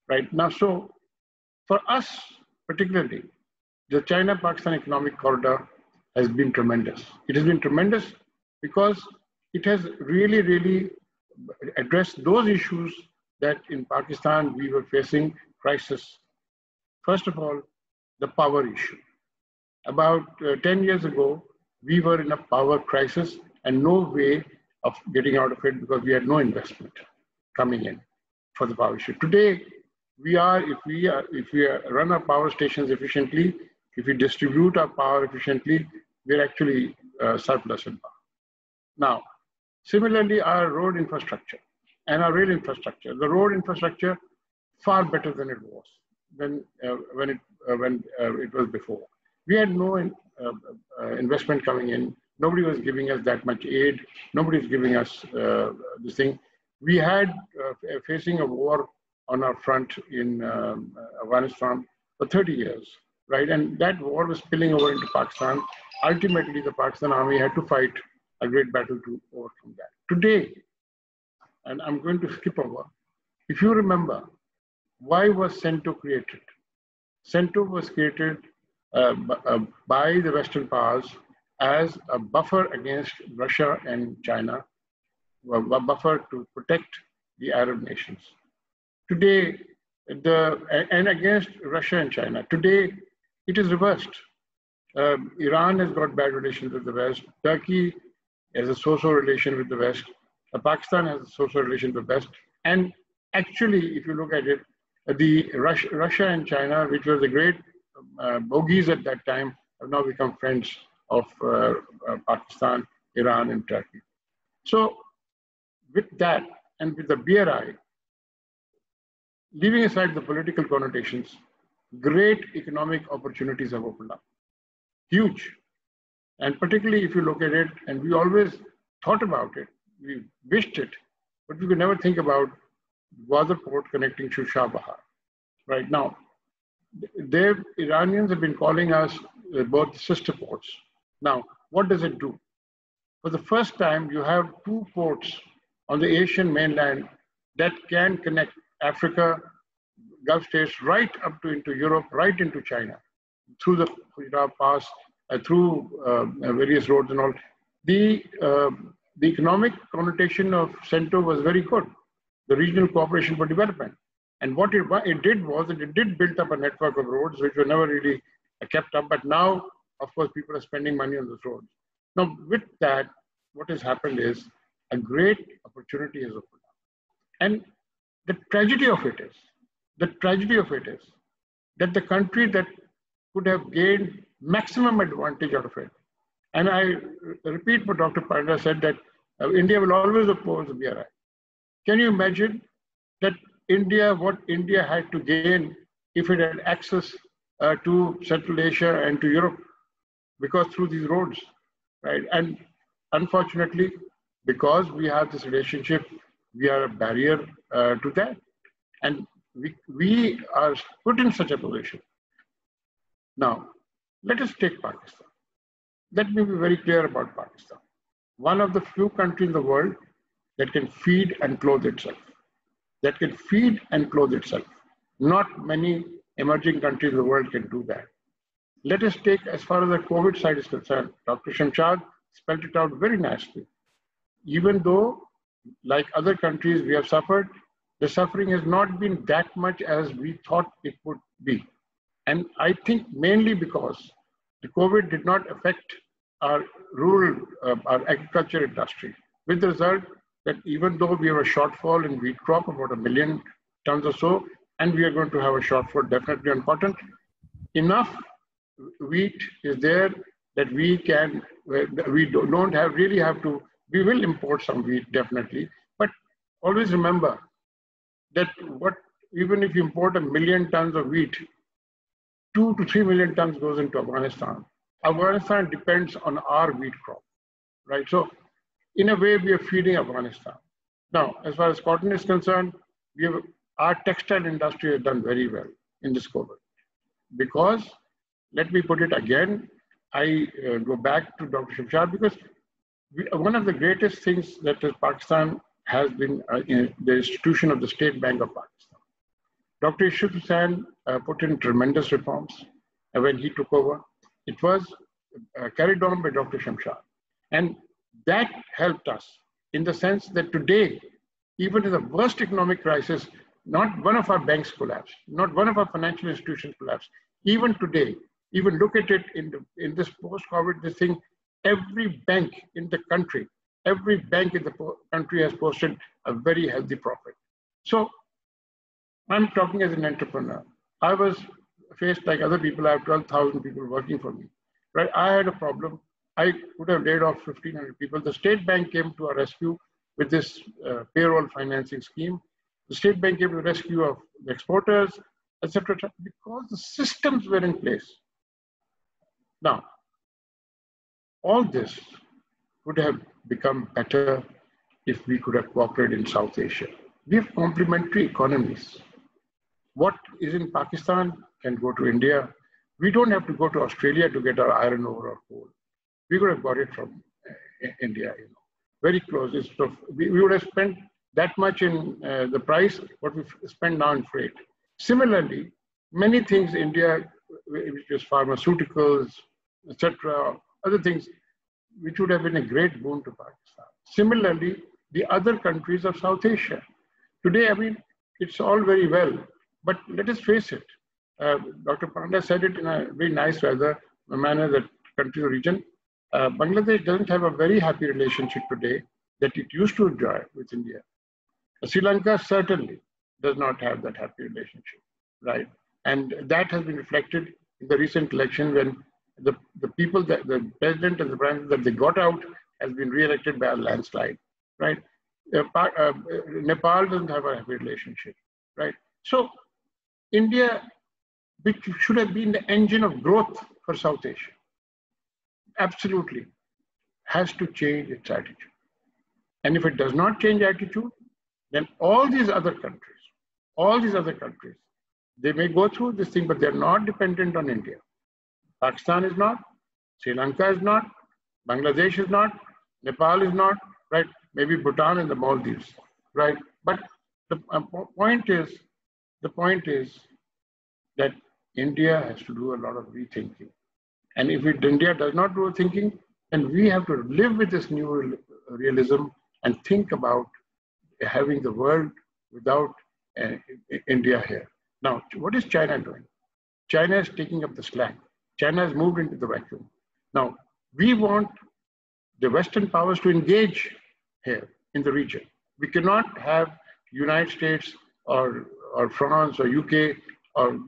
right? Now, so for us, particularly, the China-Pakistan economic corridor has been tremendous. It has been tremendous because it has really, really addressed those issues that in Pakistan we were facing crisis. First of all, the power issue. About 10 years ago, we were in a power crisis and no way of getting out of it because we had no investment coming in for the power issue. Today, if we run our power stations efficiently, if we distribute our power efficiently, we're actually surplus in power. Now, similarly, our road infrastructure and our rail infrastructure. The road infrastructure far better than it was when it was before. We had no investment coming in. Nobody was giving us that much aid. Nobody was giving us this thing. We had facing a war on our front in Afghanistan for 30 years, right? And that war was spilling over into Pakistan. Ultimately, the Pakistan army had to fight a great battle to overcome that. Today, and I'm going to skip over, if you remember, why was CENTO created? CENTO was created by the Western powers as a buffer against Russia and China, a buffer to protect the Arab nations. Today, and against Russia and China. Today, it is reversed. Iran has got bad relations with the West. Turkey has a so-so relation with the West. Pakistan has a so-so relation with the West. And actually, if you look at it, the Russia and China, which were the great bogies at that time, have now become friends of Pakistan, Iran, and Turkey. So with that, and with the BRI, leaving aside the political connotations, great economic opportunities have opened up. Huge. And particularly if you look at it, and we always thought about it, we wished it, but we could never think about Gwadar port connecting to Shah Bahar. Right now, the Iranians have been calling us both sister ports. Now, what does it do? For the first time, you have two ports on the Asian mainland that can connect Africa, Gulf states, right up to into Europe, right into China, through the Gujarat Pass, through various roads and all. The economic connotation of CENTO was very good, the Regional Cooperation for Development. And what it did was that it did build up a network of roads which were never really kept up, but now, of course, people are spending money on those roads. Now, with that, what has happened is a great opportunity has opened up. And the tragedy of it is that the country that could have gained maximum advantage out of it, and I repeat what Dr. Panda said, that India will always oppose the BRI. Can you imagine that what India had to gain if it had access to Central Asia and to Europe? because through these roads, right? And unfortunately, because we have this relationship, we are a barrier to that. And we are put in such a position. Now, let us take Pakistan. Let me be very clear about Pakistan. One of the few countries in the world that can feed and clothe itself. That can feed and clothe itself. Not many emerging countries in the world can do that. Let us take, as far as the COVID side is concerned, Dr. Shamshad spelled it out very nicely. Even though, like other countries, we have suffered, the suffering has not been that much as we thought it would be. And I think mainly because the COVID did not affect our rural, our agriculture industry, with the result that even though we have a shortfall in wheat crop, about 1 million tons or so, and we are going to have a shortfall definitely on cotton, enough wheat is there that we can, we don't have, really have to, we will import some wheat definitely, but always remember that even if you import 1 million tons of wheat, 2 to 3 million tons goes into Afghanistan. Afghanistan depends on our wheat crop, right? So in a way, we are feeding Afghanistan. Now, as far as cotton is concerned, our textile industry has done very well in this COVID. Because, let me put it again, I go back to Dr. Shamshad, because one of the greatest things that Pakistan has been the institution of the State Bank of Pakistan. Dr. Yusuf Hussain put in tremendous reforms when he took over. It was carried on by Dr. Shamshad. And that helped us in the sense that today, even in the worst economic crisis, not one of our banks collapsed, not one of our financial institutions collapsed. Even today, even look at it in this post-COVID, this thing, every bank in the country has posted a very healthy profit. So I'm talking as an entrepreneur. I was faced like other people. I have 12,000 people working for me, right? I had a problem. I could have laid off 1,500 people. The State Bank came to our rescue with this payroll financing scheme. The State Bank came to the rescue of the exporters, etc., because the systems were in place. Now, all this would have become better if we could have cooperated in South Asia. We have complementary economies. What is in Pakistan can go to India. We don't have to go to Australia to get our iron ore or coal. We could have got it from India, very close. We would have spent that much in the price, what we spend now in freight. Similarly, many things India, which is pharmaceuticals, etc., other things, which would have been a great boon to Pakistan. Similarly, the other countries of South Asia. Today, I mean, it's all very well, but let us face it. Dr. Panda said it in a very nice manner that country or region. Bangladesh doesn't have a very happy relationship today that it used to enjoy with India. Sri Lanka certainly does not have that happy relationship, right? And that has been reflected in the recent election when the people, the president and the prime minister that they got out has been re-elected by a landslide, right? Nepal doesn't have a happy relationship, right? So India, which should have been the engine of growth for South Asia, absolutely has to change its attitude. And if it does not change attitude, then all these other countries, they may go through this thing, but they're not dependent on India. Pakistan is not, Sri Lanka is not, Bangladesh is not, Nepal is not, right? Maybe Bhutan and the Maldives, right? But the point is that India has to do a lot of rethinking. And if India does not do thinking, then we have to live with this new realism and think about having the world without India here. Now, what is China doing? China is taking up the slack. China has moved into the vacuum. Now, we want the Western powers to engage here in the region. We cannot have United States or France or UK or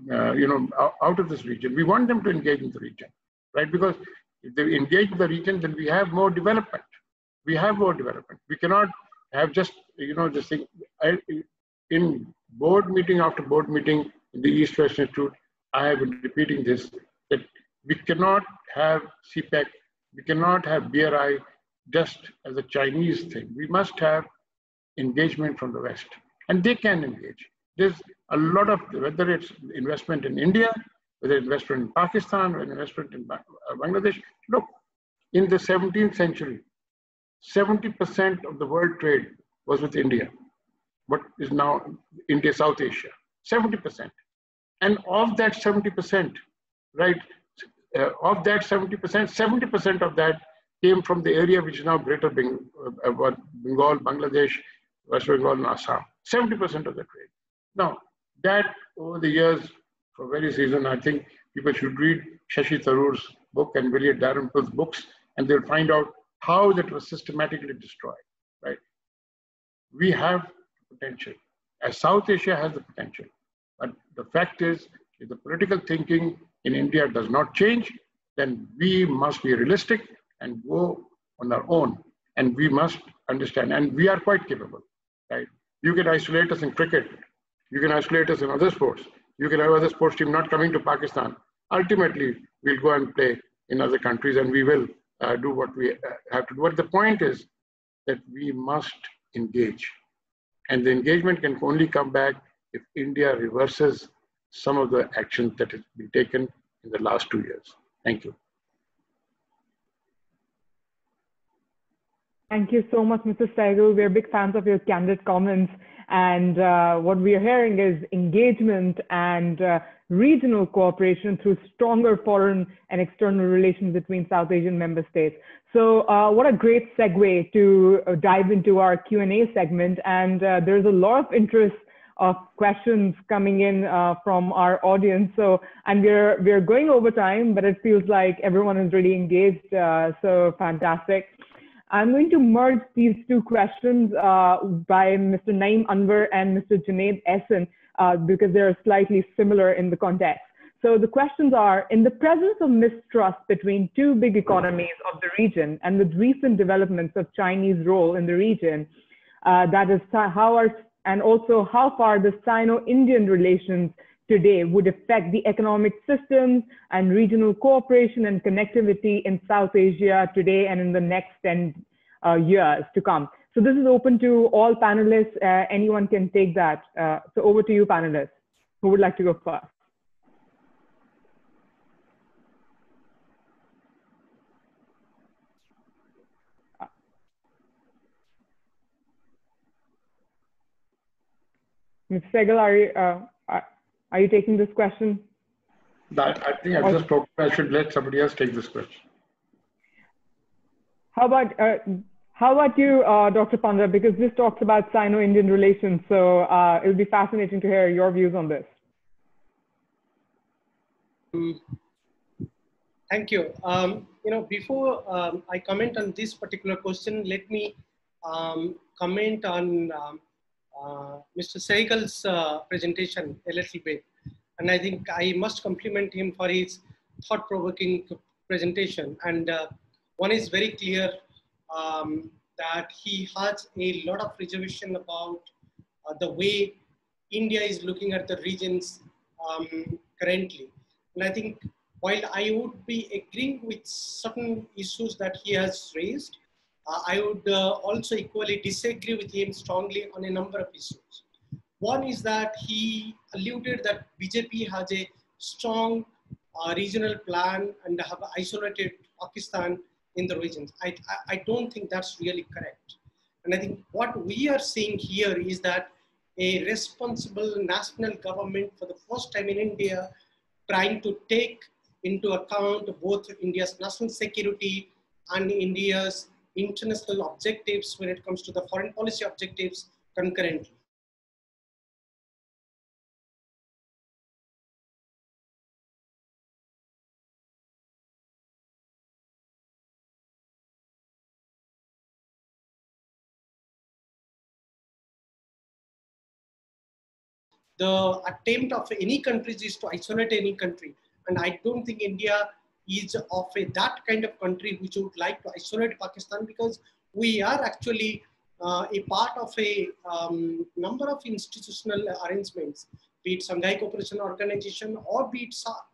out of this region. We want them to engage in the region, right? Because if they engage in the region, then we have more development. We cannot have just this thing. In board meeting after board meeting in the EastWest Institute, I have been repeating this, that We cannot have CPEC, we cannot have BRI just as a Chinese thing. We must have engagement from the West, and they can engage. There's a lot of, whether it's investment in India, whether investment in Pakistan, or investment in Bangladesh. Look, in the 17th century, 70% of the world trade was with India, what is now India, South Asia, 70%. And of that 70%, right, of that 70%, 70% of that came from the area which is now Greater Bengal, Bangladesh, West Bengal, and Assam. 70% of the trade. Now, that over the years, for various reasons, I think people should read Shashi Tharoor's book and William Dalrymple's books, and they'll find out how that was systematically destroyed, right? We have potential, as South Asia has the potential. But the fact is, if the political thinking in India does not change, then we must be realistic and go on our own. And we must understand, and we are quite capable, right? You can isolate us in cricket. You can isolate us in other sports. You can have other sports team not coming to Pakistan. Ultimately, we'll go and play in other countries, and we will do what we have to do. But the point is that we must engage. And the engagement can only come back if India reverses some of the actions that has been taken in the last 2 years. Thank you. Thank you so much, Mr. Sehgal. We're big fans of your candid comments. And what we are hearing is engagement and regional cooperation through stronger foreign and external relations between South Asian member states. So what a great segue to dive into our Q&A segment. And there's a lot of interest of questions coming in from our audience. So, and we're going over time, but it feels like everyone is really engaged. So fantastic. I'm going to merge these two questions by Mr. Naeem Anwar and Mr. Junaid Ehsan because they're slightly similar in the context. So the questions are, in the presence of mistrust between two big economies of the region and with recent developments of Chinese role in the region, that is and also how far the Sino-Indian relations today would affect the economic systems and regional cooperation and connectivity in South Asia today and in the next 10 years to come. So this is open to all panelists. Anyone can take that. So over to you, panelists. Who would like to go first? Ms. Sehgal, are you taking this question? I think I just spoke. I should let somebody else take this question. How about you, Dr. Panda? Because this talks about Sino-Indian relations, so it would be fascinating to hear your views on this. Thank you. Before I comment on this particular question, let me comment on Mr. Sehgal's presentation a little bit. And I think I must compliment him for his thought-provoking presentation. And one is very clear that he has a lot of reservation about the way India is looking at the regions currently. And I think while I would be agreeing with certain issues that he has raised, I would also equally disagree with him strongly on a number of issues. One is that he alluded that BJP has a strong regional plan and have isolated Pakistan in the regions. I don't think that's really correct. And I think what we are seeing here is that a responsible national government for the first time in India trying to take into account both India's national security and India's international objectives when it comes to the foreign policy objectives concurrently. The attempt of any countries is to isolate any country. And I don't think India is of that kind of country which would like to isolate Pakistan, because we are actually a part of a number of institutional arrangements, be it Shanghai Cooperation Organization or be it SAARC.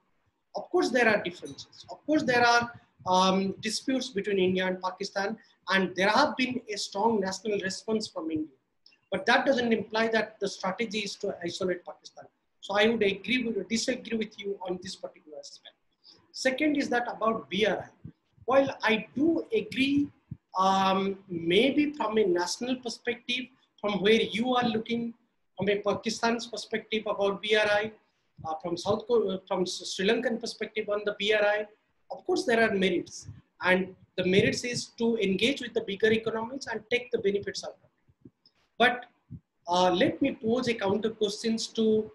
Of course, there are differences. Of course, there are disputes between India and Pakistan, and there have been a strong national response from India. But that doesn't imply that the strategy is to isolate Pakistan. So I would disagree with you on this particular aspect. Second is that about BRI. While I do agree, maybe from a national perspective, from where you are looking, from a Pakistan's perspective about BRI, from Sri Lankan perspective on the BRI, of course there are merits. And the merits is to engage with the bigger economies and take the benefits out of it. But let me pose a counter questions to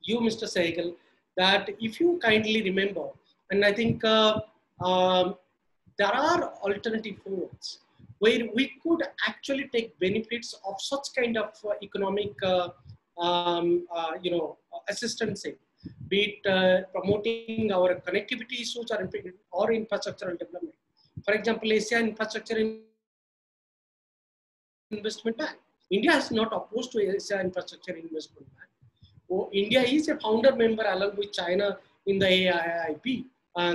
you, Mr. Sehgal, that if you kindly remember, and I think there are alternative forms where we could actually take benefits of such kind of economic assistance, be it promoting our connectivity issues or infrastructural development. For example, Asia Infrastructure Investment Bank. India is not opposed to Asia Infrastructure Investment Bank. India is a founder member along with China in the AIIB.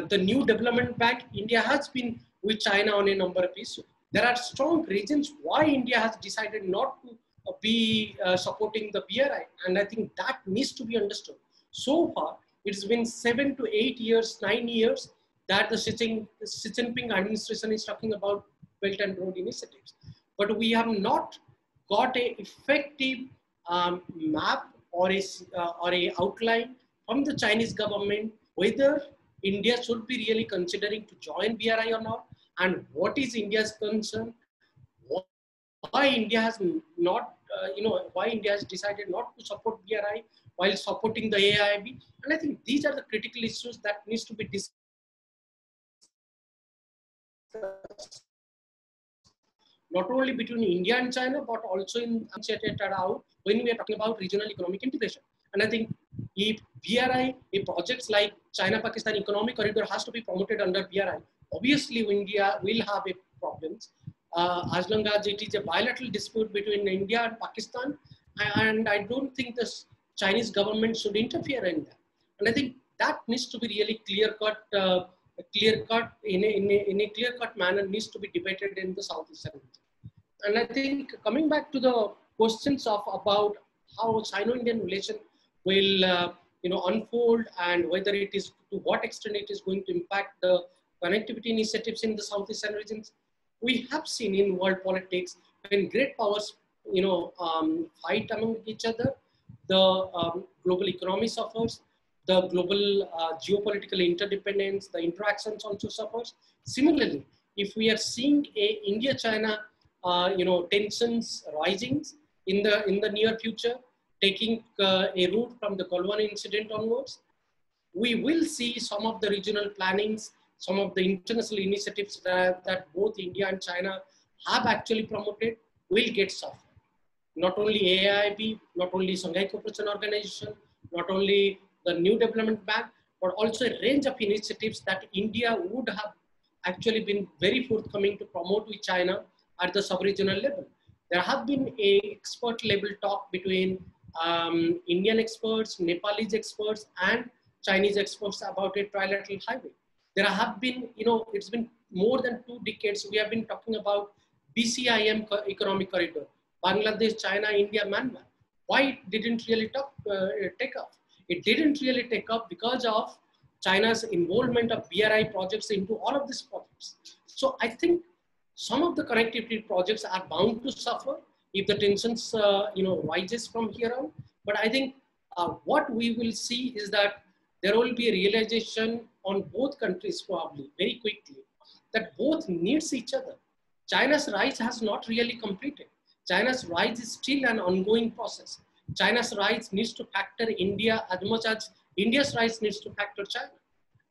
The new development bank, India has been with China on a number of issues. There are strong reasons why India has decided not to be supporting the BRI, and I think that needs to be understood. So far, it's been 7 to 8 years, 9 years that the Xi Jinping administration is talking about Belt and Road initiatives. But we have not got an effective map or a outline from the Chinese government whether India should be really considering to join BRI or not, and what is India's concern, why India has not, why India has decided not to support BRI while supporting the AIIB. And I think these are the critical issues that needs to be discussed not only between India and China, but also in out when we are talking about regional economic integration. And I think if BRI, if projects like China-Pakistan Economic Corridor has to be promoted under BRI, obviously India will have a problems as long as it is a bilateral dispute between India and Pakistan. And I don't think the Chinese government should interfere in that. And I think that needs to be really clear-cut in a clear-cut manner needs to be debated in the Southeast Asian region. And I think coming back to the questions about how Sino-Indian relation will unfold and whether it is to what extent it is going to impact the connectivity initiatives in the Southeast Asian regions, we have seen in world politics when great powers fight among each other, the global economy suffers, the global geopolitical interdependence, the interactions also suffers. Similarly, if we are seeing a India-China tensions rising in the near future, taking a route from the Galwan incident onwards, we will see some of the regional plannings, some of the international initiatives that both India and China have actually promoted will get suffered. Not only AIIB, not only Shanghai Cooperation Organization, not only the New Development Bank, but also a range of initiatives that India would have actually been very forthcoming to promote with China at the sub-regional level. There have been a expert level talk between Indian experts, Nepalese experts, and Chinese experts about a trilateral highway. There have been, it's been more than 2 decades. We have been talking about BCIM economic corridor, Bangladesh, China, India, Myanmar. Why it didn't really take off? It didn't really take off because of China's involvement of BRI projects into all of these projects. So I think some of the connectivity projects are bound to suffer if the tensions rises from here on. But I think what we will see is that there will be a realization on both countries probably very quickly that both needs each other. China's rise has not really completed. China's rise is still an ongoing process. China's rise needs to factor India as much as India's rise needs to factor China.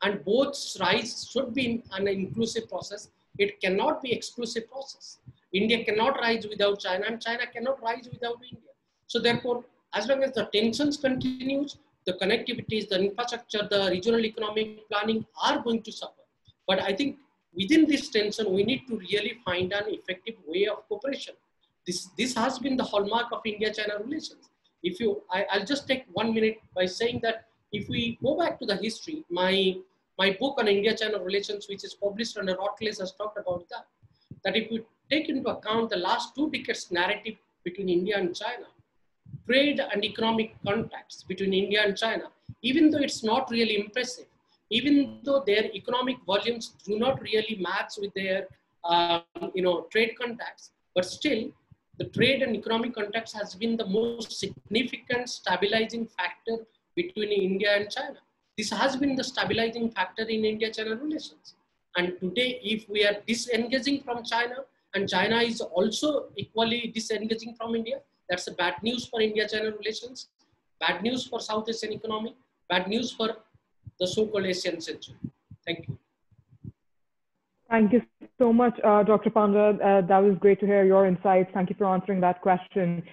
And both rise should be an inclusive process. It cannot be exclusive process. India cannot rise without China and China cannot rise without India. So therefore, as long as the tensions continues, the connectivities, the infrastructure, the regional economic planning are going to suffer. But I think within this tension, we need to really find an effective way of cooperation. This has been the hallmark of India-China relations. I'll just take 1 minute by saying that if we go back to the history, my My book on India-China relations, which is published under Rottles, has talked about that. That if you take into account the last 2 decades narrative between India and China, trade and economic contacts between India and China, even though it's not really impressive, even though their economic volumes do not really match with their trade contacts, but still the trade and economic contacts has been the most significant stabilizing factor between India and China. This has been the stabilizing factor in India-China relations. And today, if we are disengaging from China, and China is also equally disengaging from India, that's a bad news for India-China relations, bad news for South Asian economy, bad news for the so-called Asian century. Thank you. Thank you so much, Dr. Panda. That was great to hear your insights. Thank you for answering that question.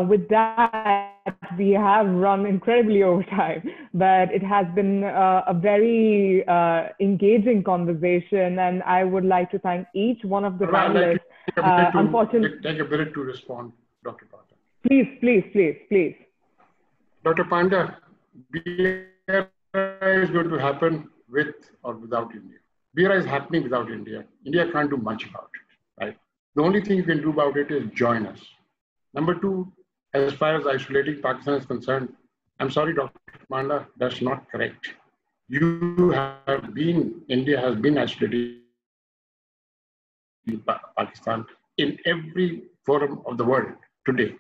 With that, we have run incredibly over time, but it has been a very engaging conversation, and I would like to thank each one of the panelists. Unfortunately, take a minute to respond, Dr. Panda. Please. Dr. Panda, BRI is going to happen with or without India. BRI is happening without India. India can't do much about it, right? The only thing you can do about it is join us. Number 2, as far as isolating Pakistan is concerned, I'm sorry, Dr. Panda, that's not correct. India has been isolating Pakistan in every forum of the world today.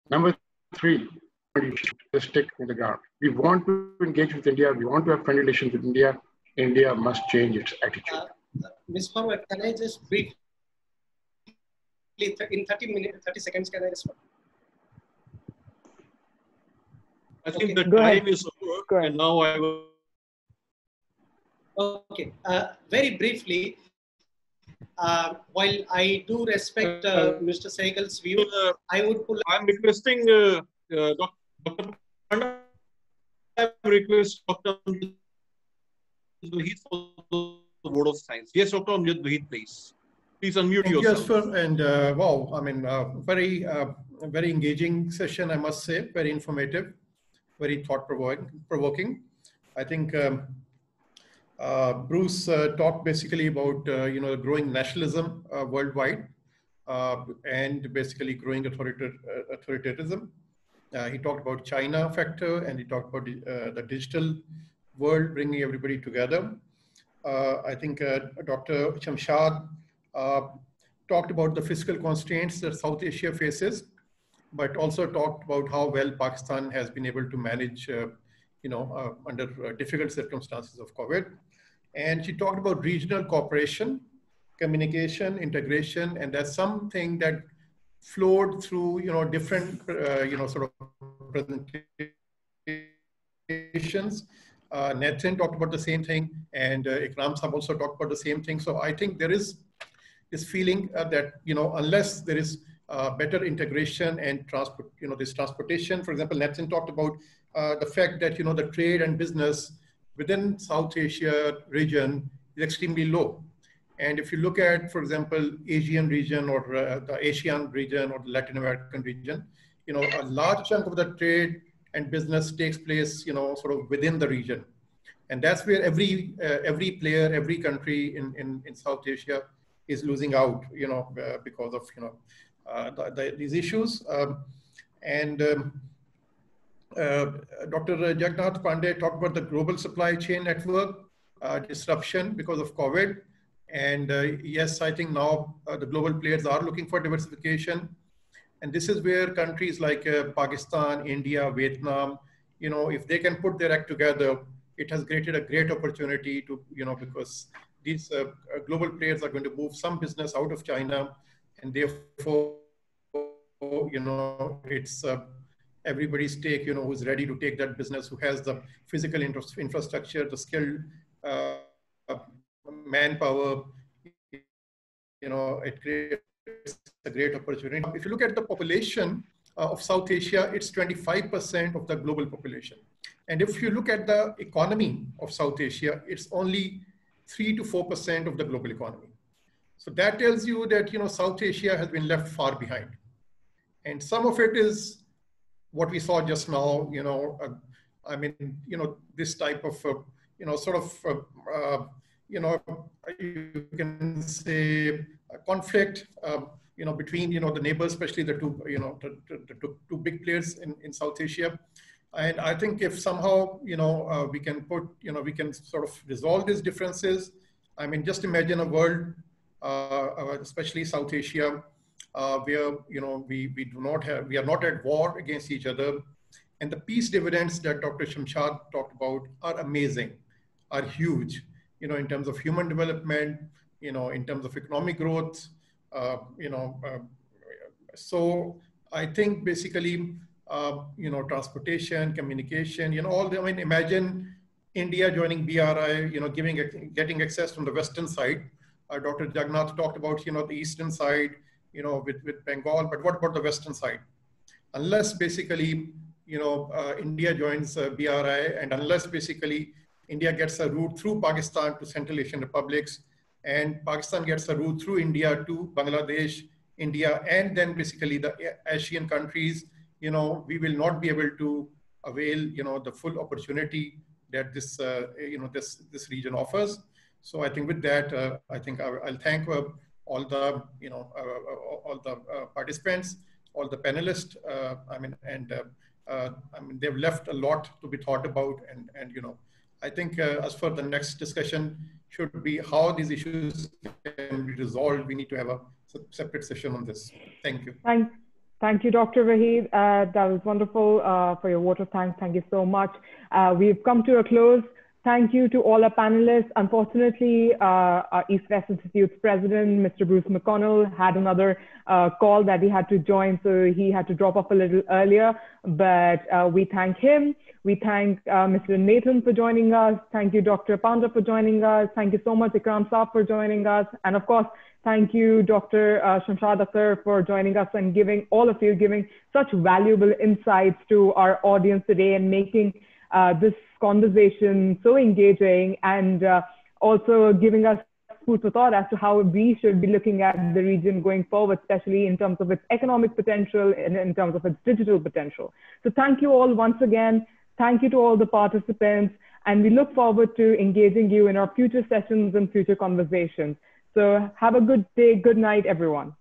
Number 3, the stick in the ground. We want to engage with India. We want to have friendly relations with India. India must change its attitude. Ms. Farwa, can I just briefly, in 30 seconds, can I respond? I think the time is over, and now I will. Okay, very briefly, while I do respect Mr. Sehgal's view, I would pull. I'm requesting Dr. Panda, I request Dr. Waheed for the word of science. Yes, Dr. Amjad Waheed, please. Please unmute yourself. Yes, sir. And wow, I mean, very engaging session, I must say, very informative, very thought-provoking. I think Bruce talked basically about growing nationalism worldwide and basically growing authoritarianism. He talked about China factor, and he talked about the digital world bringing everybody together. I think Dr. Shamshad talked about the fiscal constraints that South Asia faces, but also talked about how well Pakistan has been able to manage, under difficult circumstances of COVID. And she talked about regional cooperation, communication, integration, and that's something that flowed through, different, sort of presentations. Nathan talked about the same thing, and Ikram also talked about the same thing. So I think there is this feeling that, unless there is better integration and transport, this transportation, for example, Nathan talked about the fact that, the trade and business within South Asia region is extremely low. And if you look at, for example, Asian region or the Asian region or the Latin American region, a large chunk of the trade and business takes place, sort of within the region. And that's where every player, every country in South Asia is losing out, because of, these issues. Dr. Jagannath Pandey talked about the global supply chain network disruption because of COVID. And yes, I think now the global players are looking for diversification. And this is where countries like Pakistan, India, Vietnam, if they can put their act together, it has created a great opportunity to, because these global players are going to move some business out of China, and therefore, it's everybody's take, who's ready to take that business, who has the physical infrastructure, the skilled manpower, it creates it's a great opportunity. If you look at the population of South Asia, it's 25% of the global population. And if you look at the economy of South Asia, it's only 3 to 4% of the global economy. So that tells you that, South Asia has been left far behind. And some of it is what we saw just now, this type of, you can say a conflict, between, the neighbors, especially the two big players in South Asia. And I think if somehow, we can we can sort of resolve these differences. I mean, just imagine a world, especially South Asia, where, we are not at war against each other. And the peace dividends that Dr. Shamshad talked about are amazing, are huge, in terms of human development, in terms of economic growth, so I think basically, transportation, communication, imagine India joining BRI, getting access from the Western side. Dr. Jagannath talked about, the Eastern side, with Bengal, but what about the Western side? Unless basically, India joins BRI, and unless basically India gets a route through Pakistan to Central Asian republics, and Pakistan gets a route through India to Bangladesh, India, and then basically the Asian countries, we will not be able to avail, the full opportunity that this, this region offers. So I think with that, I think I'll thank all the, all the participants, all the panelists. They've left a lot to be thought about, and I think as for the next discussion should be how these issues can be resolved. We need to have a separate session on this. Thank you. Thank you, Dr. Waheed. That was wonderful for your vote of thanks. Thank you so much. We've come to a close. Thank you to all our panelists. Unfortunately, our EastWest Institute's president, Mr. Bruce McConnell, had another call that he had to join, so he had to drop off a little earlier. But we thank him. We thank Mr. Nathan for joining us. Thank you, Dr. Panda, for joining us. Thank you so much, Ikram Saab, for joining us. And of course, thank you, Dr. Shamshad Akhtar, for joining us and giving such valuable insights to our audience today and making this conversation so engaging, and also giving us food for thought as to how we should be looking at the region going forward, especially in terms of its economic potential and in terms of its digital potential. So thank you all once again. Thank you to all the participants, and we look forward to engaging you in our future sessions and future conversations. So have a good day. Good night, everyone.